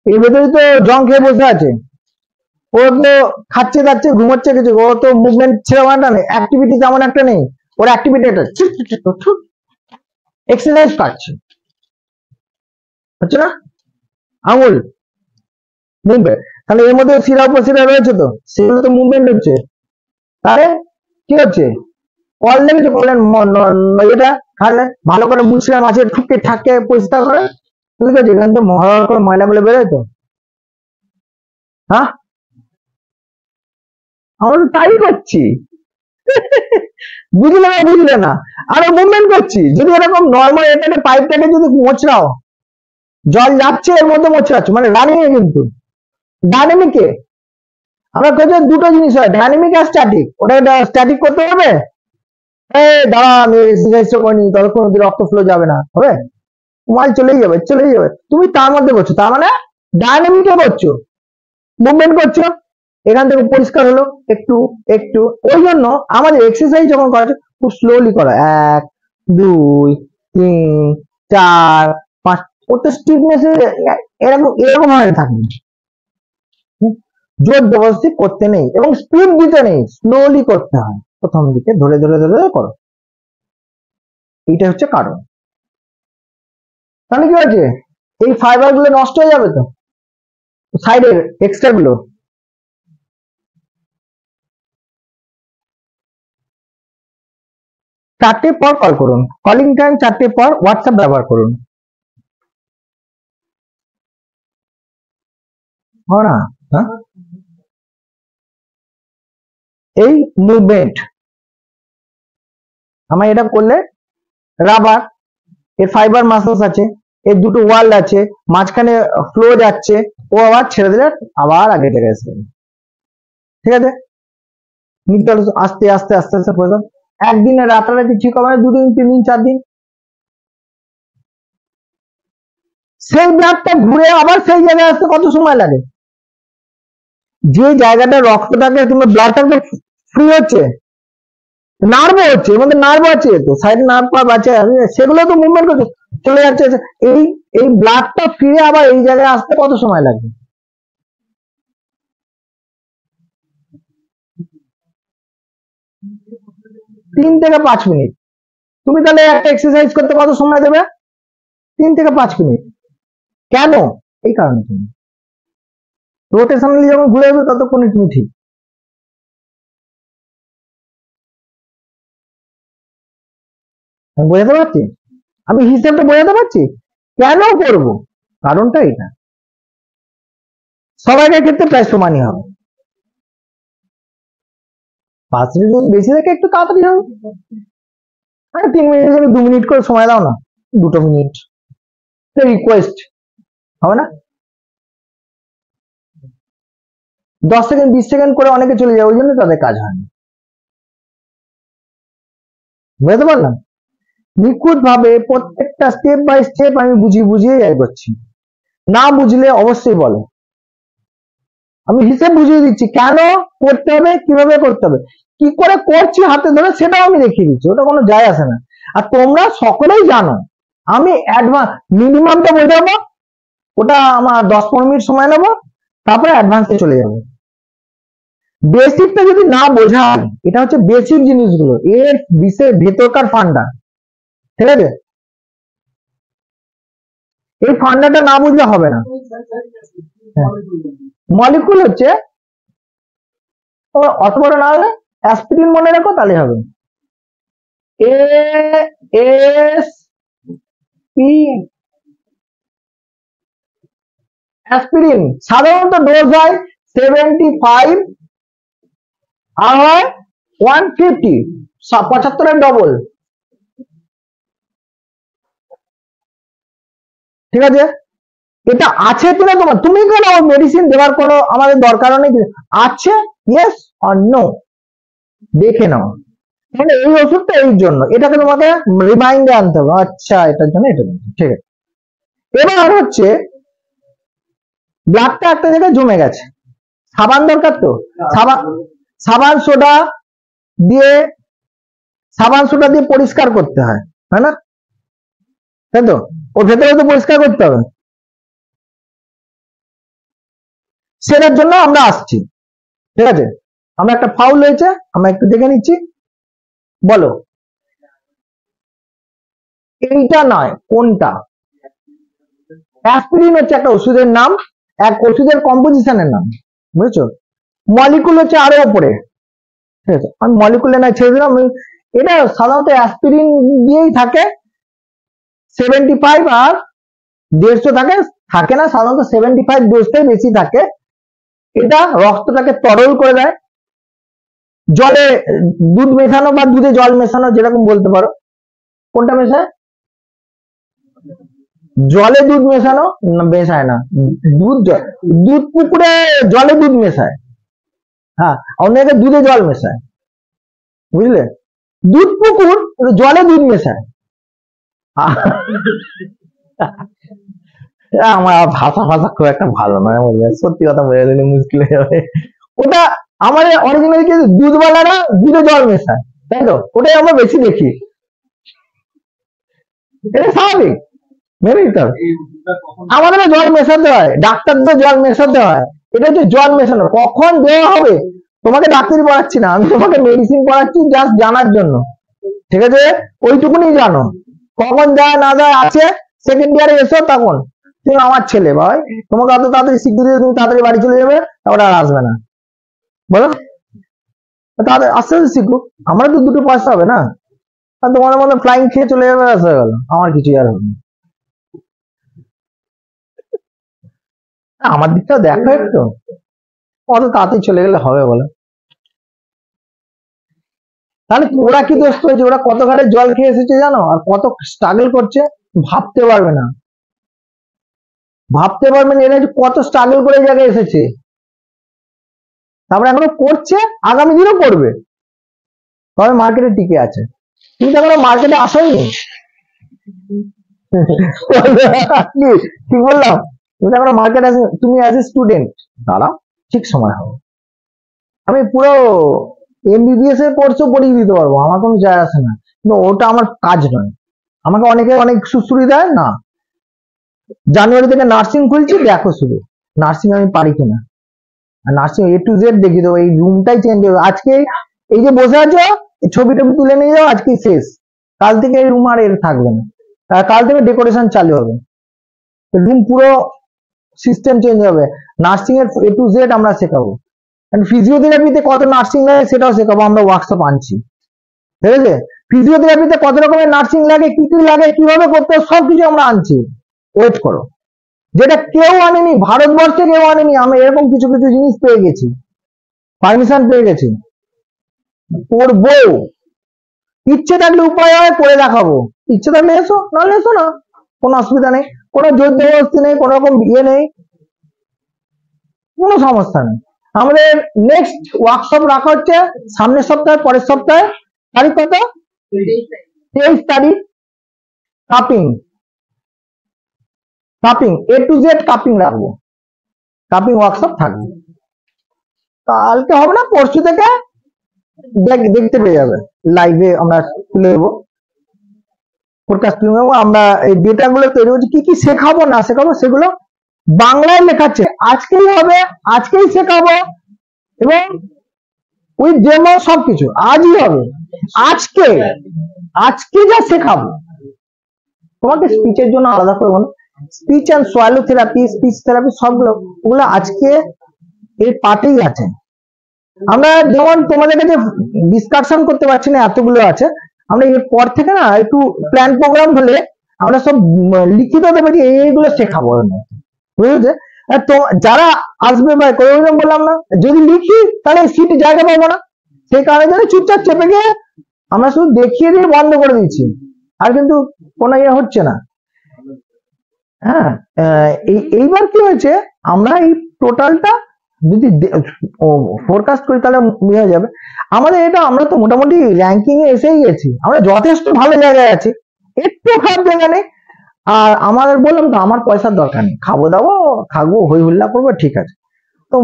এর ভেতরে তো জং খেয়ে বসে আছে। ও তো খাচ্ছে দাচ্ছে ঘুমাচ্ছে কিছু, ও তো মুভমেন্ট সেরকম নেই, অ্যাক্টিভিটি তেমন একটা নেই। ওর অ্যাক্টিভিটি এক্সারসাইজ কাটছে, হচ্ছে না? আঙুল মুভমেন্ট, তাহলে এর মধ্যে শিরা উপশিরা রয়েছে, তো সেগুলো তো মুভমেন্ট হচ্ছে। তাহলে কি হচ্ছে? কল নেবে তো, কলেন এটা খালে ভালো করে মুছিয়ে মাছের ঠুকে ঠাকে পরিষ্কার করে, ঠিক আছে? এখান থেকে মহার করে ময়লাগুলো বেরোয় তো। হ্যাঁ, আমরা তো তাই করছি। বুঝলে না, আরো মুভমেন্ট করছি। যদি এরকম নর্মাল এটা পাইপটাকে যদি মোচড়াও, জল যাচ্ছে এর মধ্যে মোচড়াচ্ছ, মানে রানিং এ। কিন্তু ডাইনামিকে আমরা করছি দুটো জিনিস হয়, ডাইনামিক আর স্ট্যাটিক। ওটা স্ট্যাটিক করতে হবে, দাঁড়া আমি এক্সারসাইজটা করে নি, ততক্ষণ অব্দি রক্ত ফ্লো যাবে না, হবে? মাল চলেই যাবে। তুমি তার মধ্যে করছো, তার মানে ডাইনামিকে করছো, মুভমেন্ট করছো। এখান থেকে পরিষ্কার হলো একটু একটু। ওই জন্য আমাদের এক্সারসাইজ যখন করা হচ্ছে খুব স্লোলি করা, 1 2 3 4 5, ওটা স্টিফনেস এরকম ভাবে থাকবে। জোর জবরদস্তি করতে নেই এবং স্পিড দিতে নেই, স্লোলি করতে হয়। প্রথম দিকে ধরে ধরে ধরে করো, এইটা হচ্ছে কারণ। তাহলে কি হচ্ছে? এই ফাইবার গুলো নষ্ট হয়ে যাবে তো, সাইডের এক্সট্রা গুলো। চারটে পর কল করুন, কলিং টাইম 4টে পর, হোয়াটসঅ্যাপ ব্যবহার করুন। না, হ্যাঁ, এই মুভমেন্ট আমার এটা করলে রাবার, এর ফাইবার মাসলস আছে, এর দুটো ওয়াল আছে, মাঝখানে ফ্লো যাচ্ছে, ও আবার ছেড়ে দিলে আবার আগে থেকে আসবে। ঠিক আছে, নিতে হলে আস্তে আস্তে আস্তে আস্তে করে দাও। একদিনে রাতারাতি ঠিক হবে না, 2 দিন 3 দিন 4 দিন। সেই ব্লাডটা ঘুরে আবার সেই জায়গায় আসতে কত সময় লাগে? যে জায়গাটা রক্তটাকে তুমি ব্লাডটাকে ফ্রি হচ্ছে, নার্ভ হচ্ছে, এর মধ্যে নার্ভ আছে, তো সাইড নার্ভ আছে, সেগুলো তো মুভমেন্ট করছে, চলে যাচ্ছে। এই এই ব্লাডটা ফিরে আবার এই জায়গায় আসতে কত সময় লাগবে? 3 থেকে 5 মিনিট। তুমি তাহলে একটা এক্সারসাইজ করতে কত সময় দেবে? 3 থেকে 5 মিনিট। কেন? এই কারণে তুমি রোটেশনালি যখন ঘুরে যাবে ততক্ষণে তুমি ঠিক। আমি বোঝাতে পারছি? আমি হিসেবটা বোঝাতে পারছি কেন করব? কারণটা এটা, সবাইকার ক্ষেত্রে প্রায় সমানই হবে। 5 মিনিট যদি বেশি থাকে একটু তাড়াতাড়ি হবে। 3 মিনিটের জন্য 2 মিনিট করে সময় দাও না, 2 মিনিট রিকোয়েস্ট হবে না? 10 সেকেন্ড 20 সেকেন্ড করে অনেকে চলে যায়, ওই জন্য তাদের কাজ হয়নি। বুঝতে পারলাম? নিখুঁত ভাবে প্রত্যেকটা স্টেপ বাই স্টেপ আমি বুঝিয়ে এগোচ্ছি। না বুঝলে অবশ্যই বলো, আমি হিসেব বুঝিয়ে দিচ্ছি কেন করতে হবে, কিভাবে করতে হবে, কি করে করছি হাতে ধরে সেটাও আমি দেখিয়ে দিচ্ছি, ওটা কোনো যায় আসে না। আর তোমরা সকলেই জানো আমি অ্যাডভান্স মিনিমামটা বোঝাবো, ওটা আমার 10-15 মিনিট সময় নেবো, তারপরে অ্যাডভান্সে চলে যাবো। বেসিকটা যদি না বোঝায়, এটা হচ্ছে বেসিক জিনিসগুলো, এর বিশেষ ভেতরকার ফান্ডা, ঠিক আছে? এই ফান্ডাটা না বুঝলে হবে না। মলিকুল হচ্ছে অত বড় না হলে অ্যাসপিরিন মনে রাখো, তাহলে হবে এস পি অ্যাসপিরিন। সাধারণত ডোজ হয় 75 আর হয় 150, 75 ডবল, ঠিক আছে? এটা আছে কিনা তোমার, তুমি কেন মেডিসিন দেওয়ার কোনো আমাদের দরকার নেই, আছে ইয়েস অর নো দেখে নাও, মানে এই ওষুধটা এই জন্য, এটাকে তোমাকে রিমাইন্ডে আনতে হবে, আচ্ছা এটার জন্য এটা, ঠিক আছে? এবার হচ্ছে ব্লাডটা একটা জায়গায় জমে গেছে, সাবান দরকার তো, সাবান সোডা দিয়ে পরিষ্কার করতে হয়, তাই না? তাই তো, ওর ভেতরে তো পরিষ্কার করতে হবে, সেটার জন্য আমরা আসছি, ঠিক আছে? আমরা একটা ফাউল হয়েছে, আমরা একটু দেখে নিচ্ছি, বলো এইটা নয় কোনটা? অ্যাসপিরিন হচ্ছে একটা ওষুধের নাম, এক ওষুধের কম্পোজিশনের নাম, বুঝেছো? মলিকুল হচ্ছে আরো উপরে, ঠিক আছে? আমি মলিকুলে না ছেড়ে দিলাম, এটা সাধারণত অ্যাসপিরিন দিয়েই থাকে, 75 আর 150 থাকে না, সাধারণত 75 ডোজটাই বেশি থাকে। এটা রক্তটাকে তরল করে দেয়, জলে দুধ মেশানো বা দুধে জল মেশানো, যেরকম বলতে পারো। কোনটা মেশায়? জলে দুধ মেশানো মেশায় না, দুধ পুকুরে জলে দুধ মেশায়, হ্যাঁ, অনেকে দুধে জল মেশায়, বুঝলে? দুধ পুকুর জলে দুধ মেশায়। আমার ভাষা খুব একটা ভালো নয়, সত্যি কথা বলে দিলে মুশকিল হয়ে যাবে। ওটা আমাদের অরিজিনাল কি, দুধওয়ালারা দুধে জল মেশায়, তাই তো? ওটাই আমরা বেশি দেখি, এটা স্বাভাবিক, মেনে নিতে হবে। আমাদের জল মেশাতে হয়, ডাক্তারদের জল মেশাতে হয়, এটা হচ্ছে জল মেশানো। কখন দেওয়া হবে তোমাকে ডাক্তারি পড়াচ্ছি না, আমি তোমাকে মেডিসিন পড়াচ্ছি জাস্ট জানার জন্য, ঠিক আছে? ওইটুকুনি জানো, কখন দেয় না দেয় আছে, সেকেন্ড ইয়ারে এসো তখন তুমি আমার ছেলে ভাই, তোমাকে অত তাড়াতাড়ি শিখিয়ে দিয়ে তুমি তাড়াতাড়ি বাড়ি চলে যাবে, তারপরে আর আসবে না, বলো? তাদের আস্তে আস্তে শিখুক, আমরা তো 2 পয়সা হবে না, আর তোমাদের মধ্যে ফ্লাইং খেয়ে চলে যাবে, আসা গেল, আমার কিছু আর হবে না। আমার দিকটা দেখো একটু, অত তাড়াতাড়ি চলে গেলে হবে বলো? তাহলে ওরা কি দোষ করেছে? ওরা কত ঘাটে জল খেয়ে এসেছে জানো, আর কত স্ট্রাগল করছে, ভাবতে পারবে না, ভাবতে পারবে না এরা কত স্ট্রাগল করে জায়গায় এসেছে। তারপরে এখনো করছে, আগামী দিনও করবে, তবে মার্কেটে টিকে আছে। কিন্তু এখনো মার্কেটে আসেনি। কি বললাম, তুমি এখনো মার্কেট আছে, তুমি অ্যাজ এ স্টুডেন্ট দাঁড়াও, ঠিক সময় হবে। আমি পুরো এমবিবিএস এর কোর্সও পড়িয়ে দিতে পারবো, আমার কোনো যায় আসে না, কিন্তু ওটা আমার কাজ নয়। আমাকে অনেকে অনেক সুশ্রী দেয় না, জানুয়ারি থেকে নার্সিং খুলছি, দেখো শুধু নার্সিং আমি পারি কিনা। আর নার্সিং এ টু জেড দেখিয়ে দেবো, এই রুমটাই চেঞ্জ হবে আজকে, এই যে বসে আছো এই ছবি টবি তুলে নিয়ে যাও, আজকে শেষ, কাল থেকে এই রুম আর এর থাকবে না, কাল থেকে ডেকোরেশন চালু হবে, রুম পুরো সিস্টেম চেঞ্জ হবে। নার্সিং এর এ টু জেড আমরা শেখাবো, ফিজিওথেরাপিতে কত নার্সিং লাগে সেটাও শেখাবো, আমরা ওয়ার্কশপ আনছি, ঠিক আছে? ফিজিওথেরাপিতে কত রকমের নার্সিং লাগে, কি কি লাগে, কিভাবে করতে হয়, সবকিছু আমরা আনছি, ওয়েট করো। যেটা কেউ আনেনি, ভারতবর্ষে কেউ আনেনি, আমরা এরকম কিছু কিছু জিনিস পেয়ে গেছি, পারমিশন পেয়ে গেছি, করবো। ইচ্ছে থাকলে উপায় হয় করে দেখাবো, ইচ্ছে থাকলে এসো, নাহলে এসো না, কোনো অসুবিধা নেই, কোনো জোর জবরদস্তি নেই, কোনো রকম ইয়ে নেই, কোনো সমস্যা নেই। আমাদের নেক্সট ওয়ার্কশপ রাখা হচ্ছে সামনের সপ্তাহে, পরের সপ্তাহে, তারিখ কত? 23 তারিখ। Cupping, cupping A to Z cupping রাখবো, কাপিং ওয়ার্কশপ থাকবে। কালকে হবে না, পরশু থেকে দেখতে পেয়ে যাবে, লাইভে আমরা তুলে দেবো, পডকাস্ট তুলে দেবো। আমরা এই ডেটা গুলো তৈরি করছি, কি কি শেখাবো না শেখাবো সেগুলো বাংলায় লেখাচ্ছে, আজকেই হবে, আজকেই শেখাবো, এবং উইথ ডেমো সবকিছু আজই হবে, আজকে আজকে যা শেখাবো। তোমাকে স্পিচের জন্য আলাদা করবো না, speech and swallow therapy, speech therapy সবগুলো, ওগুলো আজকে এর পার্টেই আছে। আমরা যেমন তোমাদের কাছে ডিসকাশন করতে পারছি না, এতগুলো আছে, আমরা এর পর থেকে না একটু প্ল্যান প্রোগ্রাম হলে আমরা সব লিখিত দেবে যে এইগুলো শেখাবো, বুঝেছে? তো যারা আসবে ভাই করে বললাম না, যদি লিখি তাহলে সিটে জায়গা পাবো না, সেই কারণে জন্য চুপচাপ চেপে গিয়ে আমরা শুধু দেখিয়ে দিয়ে বন্ধ করে দিচ্ছি, আর কিন্তু কোনো ইয়ে হচ্ছে না। হ্যাঁ, এইবার কি হয়েছে, আমরা এই টোটালটা যদি ফোরকাস্ট করি তাহলে হয়ে যাবে আমাদের এটা। আমরা তো মোটামুটি র্যাঙ্কিং এ এসেই গেছি, আমরা যথেষ্ট ভালো জায়গায় আছি, একটু খারাপ জায়গা নেই। আর আমাদের বললাম তো, আমার পয়সার দরকার নেই, খাবো দাবো, থাকবো, হই হুল্লা করবো, ঠিক আছে। তো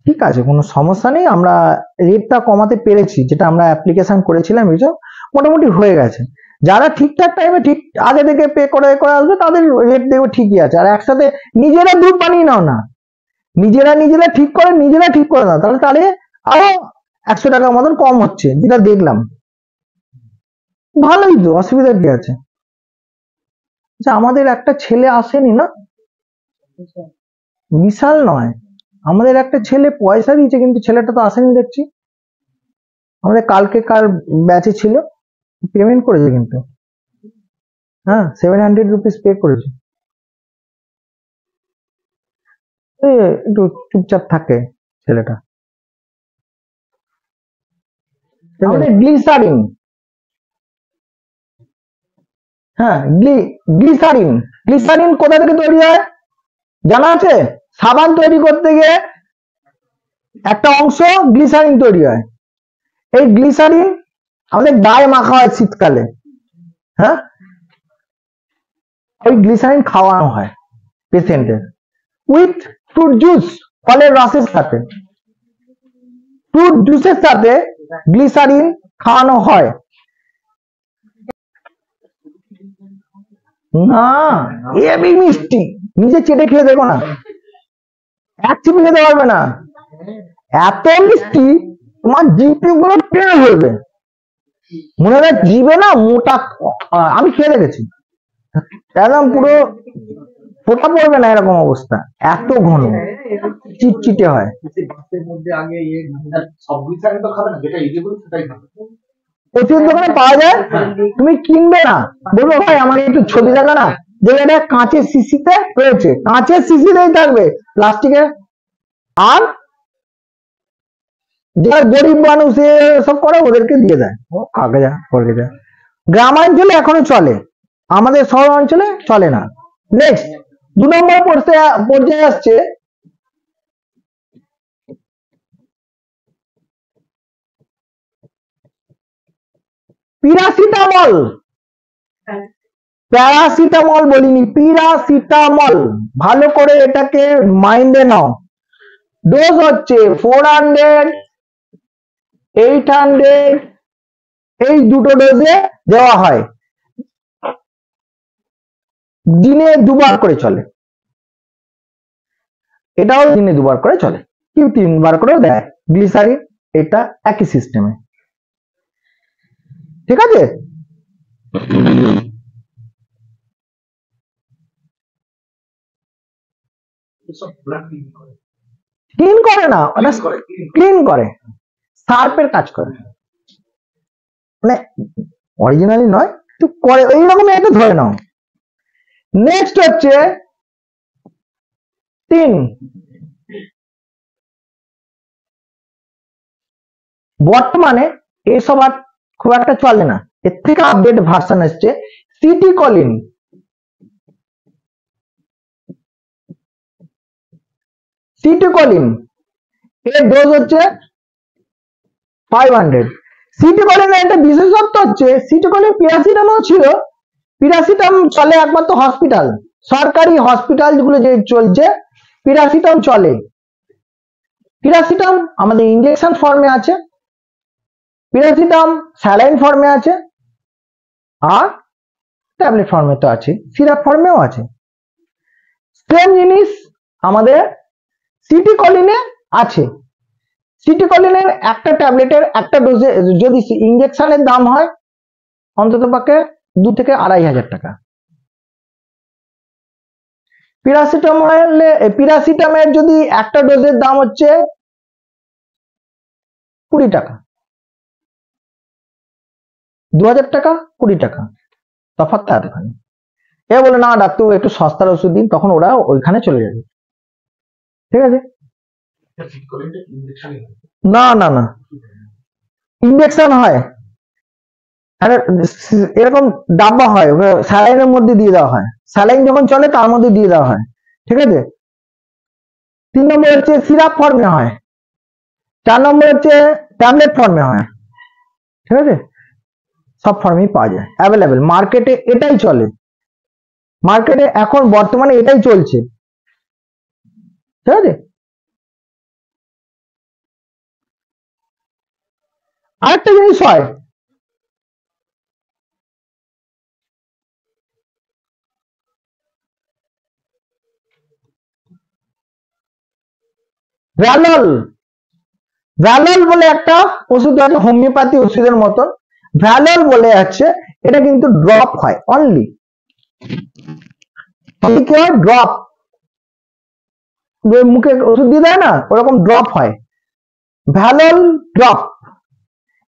ঠিক আছে, কোনো সমস্যা নেই, আমরা রেটটা কমাতে পেরেছি, যেটা আমরা অ্যাপ্লিকেশন করেছিলাম এসব মোটামুটি হয়ে গেছে। যারা ঠিকঠাক টাইমে ঠিক আগে থেকে পে করে করে আসবে তাদের রেট দেখবে ঠিকই আছে। আর একসাথে নিজেরা গ্রুপ বানিয়ে নাও না, নিজেরা ঠিক করে, নিজেরা ঠিক করে নাও, তাহলে আরো 100 টাকার মতন কম হচ্ছে, যেটা দেখলাম, ভালোই তো, অসুবিধা কি আছে? আচ্ছা, আমাদের একটা ছেলে আসেনি না, বিশাল নয়, আমাদের একটা ছেলে পয়সা দিয়েছে, কিন্তু ছেলেটা তো আসেনি দেখছি। আমাদের কালকে কার ব্যাচে ছিল, পেমেন্ট করেছে কিন্তু, হ্যাঁ 700 রুপিস পে করেছে। একটু চুপচাপ থাকে ছেলেটা। আমাদের গ্লিসারিন, হ্যাঁ গ্লিসারিন, গ্লিসারিন কোথা থেকে তৈরি হয় জানা আছে? সাবান তৈরি করতে গিয়ে একটা অংশ গ্লিসারিন তৈরি হয়, এই গ্লিসারিন আমাদের গায়ে মাখা হয় শীতকালে, হ্যাঁ, ওই গ্লিসারিন খাওয়ানো হয় পেশেন্টের উইথ ফ্রুট জুস, ফলের রসের সাথে, ফ্রুট জুসের সাথে গ্লিসারিন খাওয়ানো হয়। না, এবি মিষ্টি, নিজে চেটে খেয়ে দেখো না, এক চিপে খেতে পারবে না, এত মিষ্টি তোমার জিপে গুলো টেনে ধরবে, মনে হয় জিবে না মোটা। আমি খেয়ে দেখেছি, একদম পুরো ফোটা পড়বে না, এরকম অবস্থা, এত ঘন চিটচিটে হয়। প্রচুর দোকানে পাওয়া যায়, তুমি কিনবে না, বলবো ভাই আমাকে একটু ছবি দেখা না, যে এটা কাঁচের শিশিতে রয়েছে, কাঁচের শিশিতেই থাকবে, প্লাস্টিকের। আর যারা গরিব মানুষ সব করে ওদেরকে দিয়ে দেয়, ও কাকে যা করে দেয়। গ্রামাঞ্চলে এখনো চলে, আমাদের শহর অঞ্চলে চলে না। নেক্সট 2 নম্বর পর্যায়ে আসছে পিরাসিটামল, প্যারাসিটামল বলিনি, পিরাসিটামল। ভালো করে এটাকে মাইন্ডে নাও। ডোজ হচ্ছে 400, 800, এই দুটো ডোজে দেওয়া হয়। দিনে দুবার করে চলে, এটাও দিনে দুবার করে চলে, কেউ 3বার করেও দেয়। গ্লিসারিন এটা একই সিস্টেমে, ঠিক আছে। ক্লিন করে না, ওটা ক্লিন করে, সার্পের কাজ করে, মানে অরিজিনালি নয় তো করে, এইরকম একটা ধরে নাও। নেক্সট হচ্ছে 3, বর্তমানে এসব আর খুব একটা চলে না, এর থেকে আপডেট ভার্সন এসছে সিটিকলিন। সিটিকলিন এর ডোজ হচ্ছে 500। সিটিকলিনের একটা বিশেষত্ব হচ্ছে, সিটিকলিন প্যারাসিটামল ছিল, প্যারাসিটামল চলে একমাত্র হসপিটাল, সরকারি হসপিটাল যেগুলো যে চলছে প্যারাসিটামল চলে। প্যারাসিটামল আমাদের ইনজেকশন ফর্মে আছে, প্যারাসিটামল স্যালাইন ফর্মে আছে, আর ট্যাবলেট ফর্মে তো আছে, সিরাপ ফর্মেও আছে। সেম জিনিস আমাদের সিটিকলিনে আছে। সিটিকলিনের একটা ট্যাবলেটের একটা ডোজে যদি ইনজেকশনের দাম হয় অন্তত পক্ষে 2 থেকে 2,500 টাকা। প্যারাসিটামলের যদি একটা ডোজের দাম হচ্ছে 20 টাকা, 2000 টাকা 20 টাকা, তফাৎটা এতখানি। এ বলে না ডাক্তার একটু সস্তার ওষুধ দিন, তখন ওরা ওইখানে চলে যাবে, ঠিক আছে। না না না, ইনজেকশন হয়, এরকম ডাব্বা হয়, স্যালাইনের মধ্যে দিয়ে দেওয়া হয়, স্যালাইন যখন চলে তার মধ্যে দিয়ে দেওয়া হয়, ঠিক আছে। 3 নম্বর হচ্ছে সিরাপ ফর্মে হয়, 4 নম্বর হচ্ছে ট্যাবলেট ফর্মে হয়, ঠিক আছে। সব ফর্মেই পাওয়া যায়, অ্যাভেলেবেল, মার্কেটে এটাই চলে, মার্কেটে এখন বর্তমানে এটাই চলছে, ঠিক আছে। আরেকটা জিনিস হয়, ভ্যালল, ভ্যালল বলে একটা ওষুধ আছে, হোমিওপ্যাথি ওষুধের মতন, ভ্যালল বলে আছে, এটা কিন্তু ড্রপ হয় অনলি, ড্রপ, মুখে ওষুধ দিয়ে দেয় না ওরকম ড্রপ হয়, ভ্যালল ড্রপ।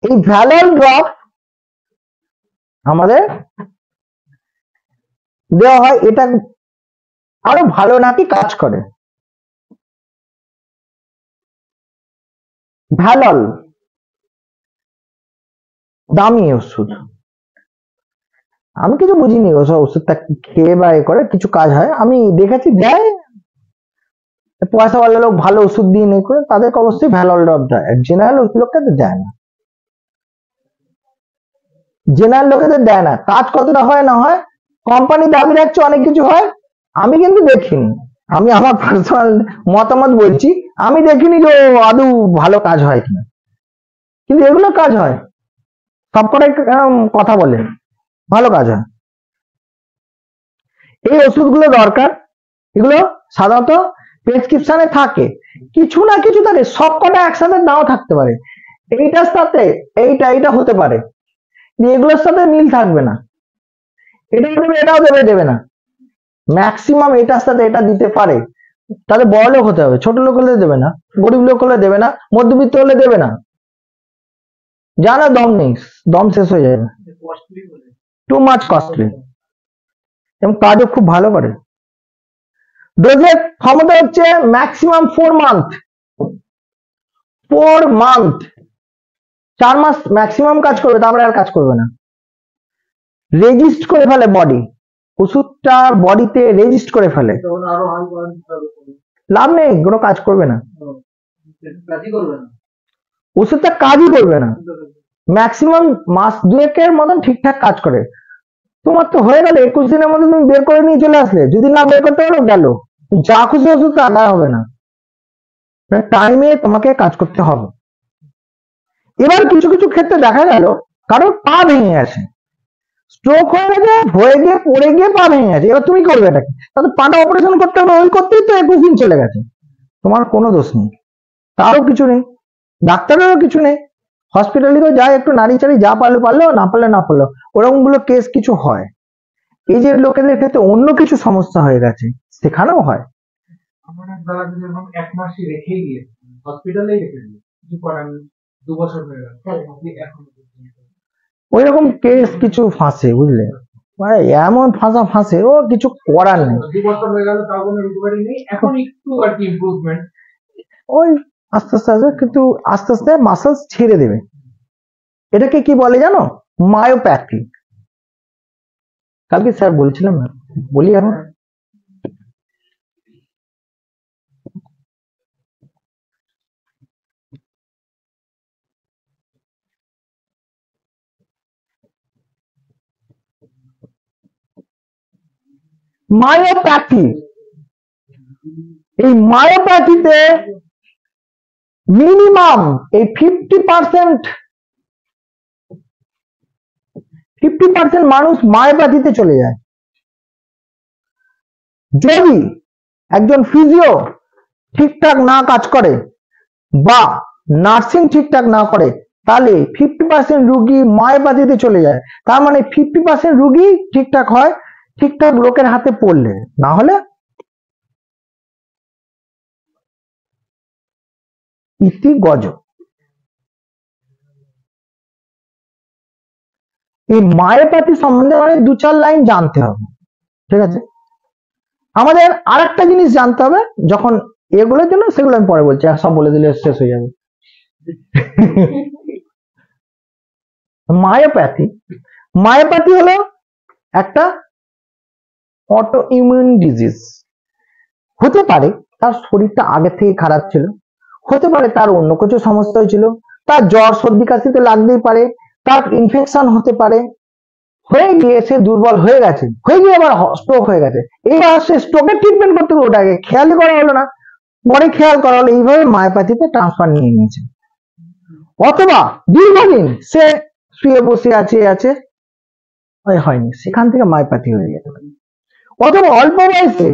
এই ভ্যালল ড্রপ আমাদের দেওয়া হয়, এটা আরো ভালো নাকি কাজ করে। ভ্যালল দামি ওষুধ, আমি কিছু বুঝিনি ওসব ওষুধটা খেয়ে বা এ করে কিছু কাজ হয়, আমি দেখেছি দেয়, পয়সাওয়ালা লোক ভালো ওষুধ দিয়ে নেই করে তাদেরকে অবশ্যই ভ্যালল ড্রপ দেয়, জেনারেল লোকদের দেয় না, জেনারেল লোকেদের দেয় না। কাজ কতটা হয় না হয় কোম্পানি দাবি রাখছে অনেক কিছু হয়, আমি কিন্তু দেখিনি, আমি আমার পার্সোনাল মতামত বলছি, আমি দেখিনি যে আদৌ ভালো কাজ হয় কিনা, কিন্তু এগুলো কাজ হয়, সবকটাই কথা বলে ভালো কাজ হয়। এই ওষুধগুলো দরকার, এগুলো সাধারণত প্রেসক্রিপশনে থাকে, কিছু না কিছু থাকে, সবকটা একসাথে নাও থাকতে পারে, এইটার সাথে এইটা হতে পারে, এগুলোর সাথে মিল থাকবে না, এটা দেবে এটাও দেবে না, ম্যাক্সিমাম এটার সাথে এটা দিতে পারে, তাহলে বড় লোক হতে হবে, ছোট লোক হলে দেবে না, গরিব লোক হলে দেবে না, মধ্যবিত্ত হলে দেবে না, জানা দম নেই, দম শেষ হয়ে যাবে, টু মাচ কস্টলি, এবং কাজও খুব ভালো করে। ডোজের ক্ষমতা হচ্ছে ম্যাক্সিমাম 4 মান্থ, 4 মান্থ, 4 মাস ম্যাক্সিমাম কাজ করবে, তারপরে আর কাজ করবে না, রেজিস্ট করে ফেলে বডি, ওষুধটা বডিতে রেজিস্ট করে ফেলে, লাভ নেই, কোনো কাজ করবে না, ওষুধটা কাজই করবে না, ম্যাক্সিমাম মাস দুয়েকের মতন ঠিকঠাক কাজ করে। তোমার তো হয়ে গেল 21 দিনের মধ্যে তুমি বের করে নিয়ে চলে আসলে, যদি না বের করতে পারো গেল, যা খুশি ওষুধ আনা হবে না, টাইমে তোমাকে কাজ করতে হবে। এবার কিছু কিছু ক্ষেত্রে দেখা গেল কারোর পা ভেঙে গেছে, স্ট্রোক হয়ে গেছে, হয়ে গিয়ে পড়ে গিয়ে পা ভেঙে গেছে, এবার তুমি করবে এটাকে, তাহলে পাটা অপারেশন করতে হবে, ওই করতেই তো 21 দিন চলে গেছে, তোমার কোনো দোষ নেই, তারও কিছু নেই, ডাক্তারেরও কিছু নেই, হসপিটালে তো যায় একটু নাড়ি চাড়ি, যা পারলো পারলো, না পারলে না পারলো, ওরকম গুলো কেস কিছু হয়। এই যে লোকেদের ক্ষেত্রে অন্য কিছু সমস্যা হয়ে গেছে সেখানেও হয়। আমার এক দাদা যেরকম 1 মাসই রেখেই গিয়েছে, হসপিটালেই রেখে দিয়েছে, কিছু করার নেই, 2 বছর হয়ে গেল এখন ওই রকম কেস কিছু ফাঁসে, বুঝলে, মানে এমন ফাঁসে ও কিছু করার নেই। 2 বছর হয়ে গেল তাও কোনো রিকভারি নেই, এখন একটু আর কি ইমপ্রুভমেন্ট, ওই আস্তে আস্তে আসবে, কিন্তু আস্তে আস্তে মাসেলস ছেড়ে দেবে। এটাকে কি বলে জানো? মায়োপ্যাথি। কালকে স্যার বলছিলাম না, বলি এখন। মায়োপ্যাথি, এই মায়োপ্যাথিতে মিনিমাম এই 50% মানুষ মায়োপ্যাথিতে চলে যায়। যদি একজন ফিজিও ঠিকঠাক না কাজ করে বা নার্সিং ঠিকঠাক না করে, তাহলে 50% রুগী মায়োপ্যাথিতে চলে যায়। তার মানে 50% রুগী ঠিকঠাক হয় ঠিকঠাক লোকের হাতে পড়লে, না হলে ইতি গজ। এই মায়োপ্যাথি সম্বন্ধে মানে 2-4 লাইন জানতে হবে, ঠিক আছে? আমাদের আরেকটা জিনিস জানতে হবে, যখন এগুলোর জন্য সেগুলো আমি পরে বলছি, সব বলে দিলে শেষ হয়ে যাবে। মায়োপ্যাথি হলো একটা অটো ইমিউন ডিজিজ। হতে পারে তার শরীরটা আগে থেকে খারাপ ছিল, হতে পারে তার অন্য কিছু সমস্যা হয়েছিল, তার জ্বর সর্দি কাশি তো লাগতেই পারে, তার ইনফেকশন হতে পারে, হয়ে গিয়ে সে দুর্বল হয়ে গেছে, হয়ে গিয়ে আবার স্ট্রোক হয়ে গেছে, এবার সে স্ট্রোকের ট্রিটমেন্ট করতে হবে, ওটাকে খেয়ালই করা হলো না, পরে খেয়াল করা হলো, এইভাবে মায়োপ্যাথিতে ট্রান্সফার নিয়ে নিয়েছে। অথবা দীর্ঘদিন সে শুয়ে বসে আছে হয়নি, সেখান থেকে মায়োপ্যাথি হয়ে যেতে পারে। অথবা অল্প বয়সে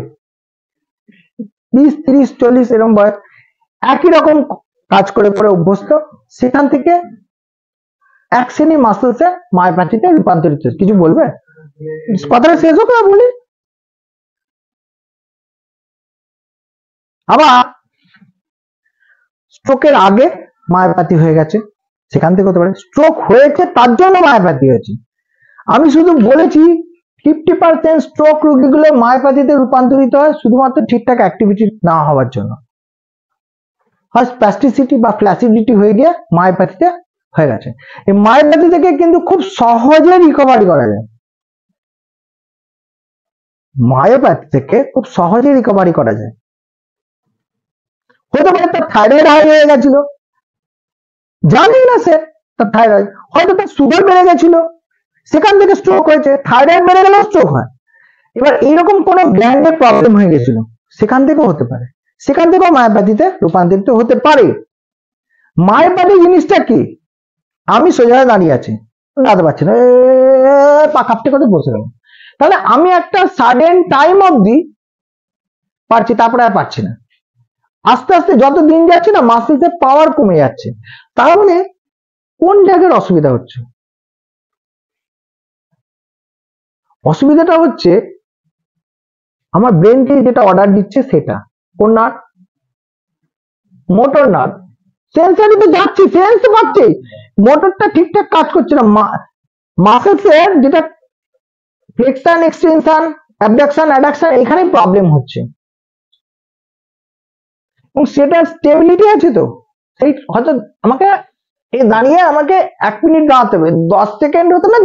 20, 30, 40 এরকম বয়স, একই রকম কাজ করে করে অভ্যস্ত, সেখান থেকে এক শ্রেণীর মাসেলসে মায়োপ্যাথিতে রূপান্তরিত। কিছু বলবে? কথাটা শেষ হোক না বলি। আবার স্ট্রোকের আগে মায়োপ্যাথি হয়ে গেছে, সেখান থেকে হতে পারে। স্ট্রোক হয়েছে তার জন্য মায়োপ্যাথি হয়েছে। আমি শুধু বলেছি 50% স্ট্রোক রোগীগুলো মায়োপ্যাথিতে রূপান্তরিত হয় শুধুমাত্র ঠিকঠাক অ্যাক্টিভিটি না হওয়ার জন্য, হয় স্প্যাস্টিসিটি বা ফ্ল্যাসিডিটি হয়ে গিয়ে মায়োপ্যাথিতে হয়ে গেছে। এই মায়োপ্যাথি থেকে কিন্তু খুব সহজে রিকভারি করা যায়, মায়োপ্যাথি থেকে খুব সহজে রিকভারি করা যায়। হতে পারে তার থাইরয়েড হাই হয়ে গেছিল, জানি না সে তার থাইরয়েড, হয়তো তার সুগার বেড়ে গেছিল, সেখান থেকে স্ট্রোক হয়েছে, থাইরয়েড বেড়ে গেলেও স্ট্রোক হয়। এবার এইরকম কোন গ্ল্যান্ডের প্রবলেম হয়ে গেছিল, সেখান থেকেও হতে পারে, সেখান থেকেও মায়োপ্যাথিতে রূপান্তরিত হতে পারে। মায়োপ্যাথি জিনিসটা কি? আমি সোজা দাঁড়িয়ে আছি, দাঁড়াতে পারছি না, পা কাঁপতে করতে বসে গেল, তাহলে আমি একটা সাডেন টাইম অবধি পারছি, তারপরে আর পারছি না। আস্তে আস্তে যত দিন যাচ্ছে না, মাসেলসের পাওয়ার কমে যাচ্ছে। তার মানে কোন জায়গার অসুবিধা হচ্ছে? অসুবিধাটা হচ্ছে আমার ব্রেনকে যেটা অর্ডার দিচ্ছে সেটা কোন নার্ভ? Motor nerve. সেন্সারি তো যাচ্ছে, সেন্স পাচ্ছে, মোটরটা ঠিকঠাক কাজ করছে না। মাসেলসের যেটা ফ্লেক্সন, এক্সটেনশন, অ্যাবডাকশন, অ্যাডাকশন, এখানে প্রবলেম হচ্ছে, এবং সেটা স্টেবিলিটি আছে তো, সেই হয়তো আমাকে দাঁড়িয়ে আমাকে 1 মিনিট দাঁড়াতে হবে, 10 সেকেন্ড হতে না,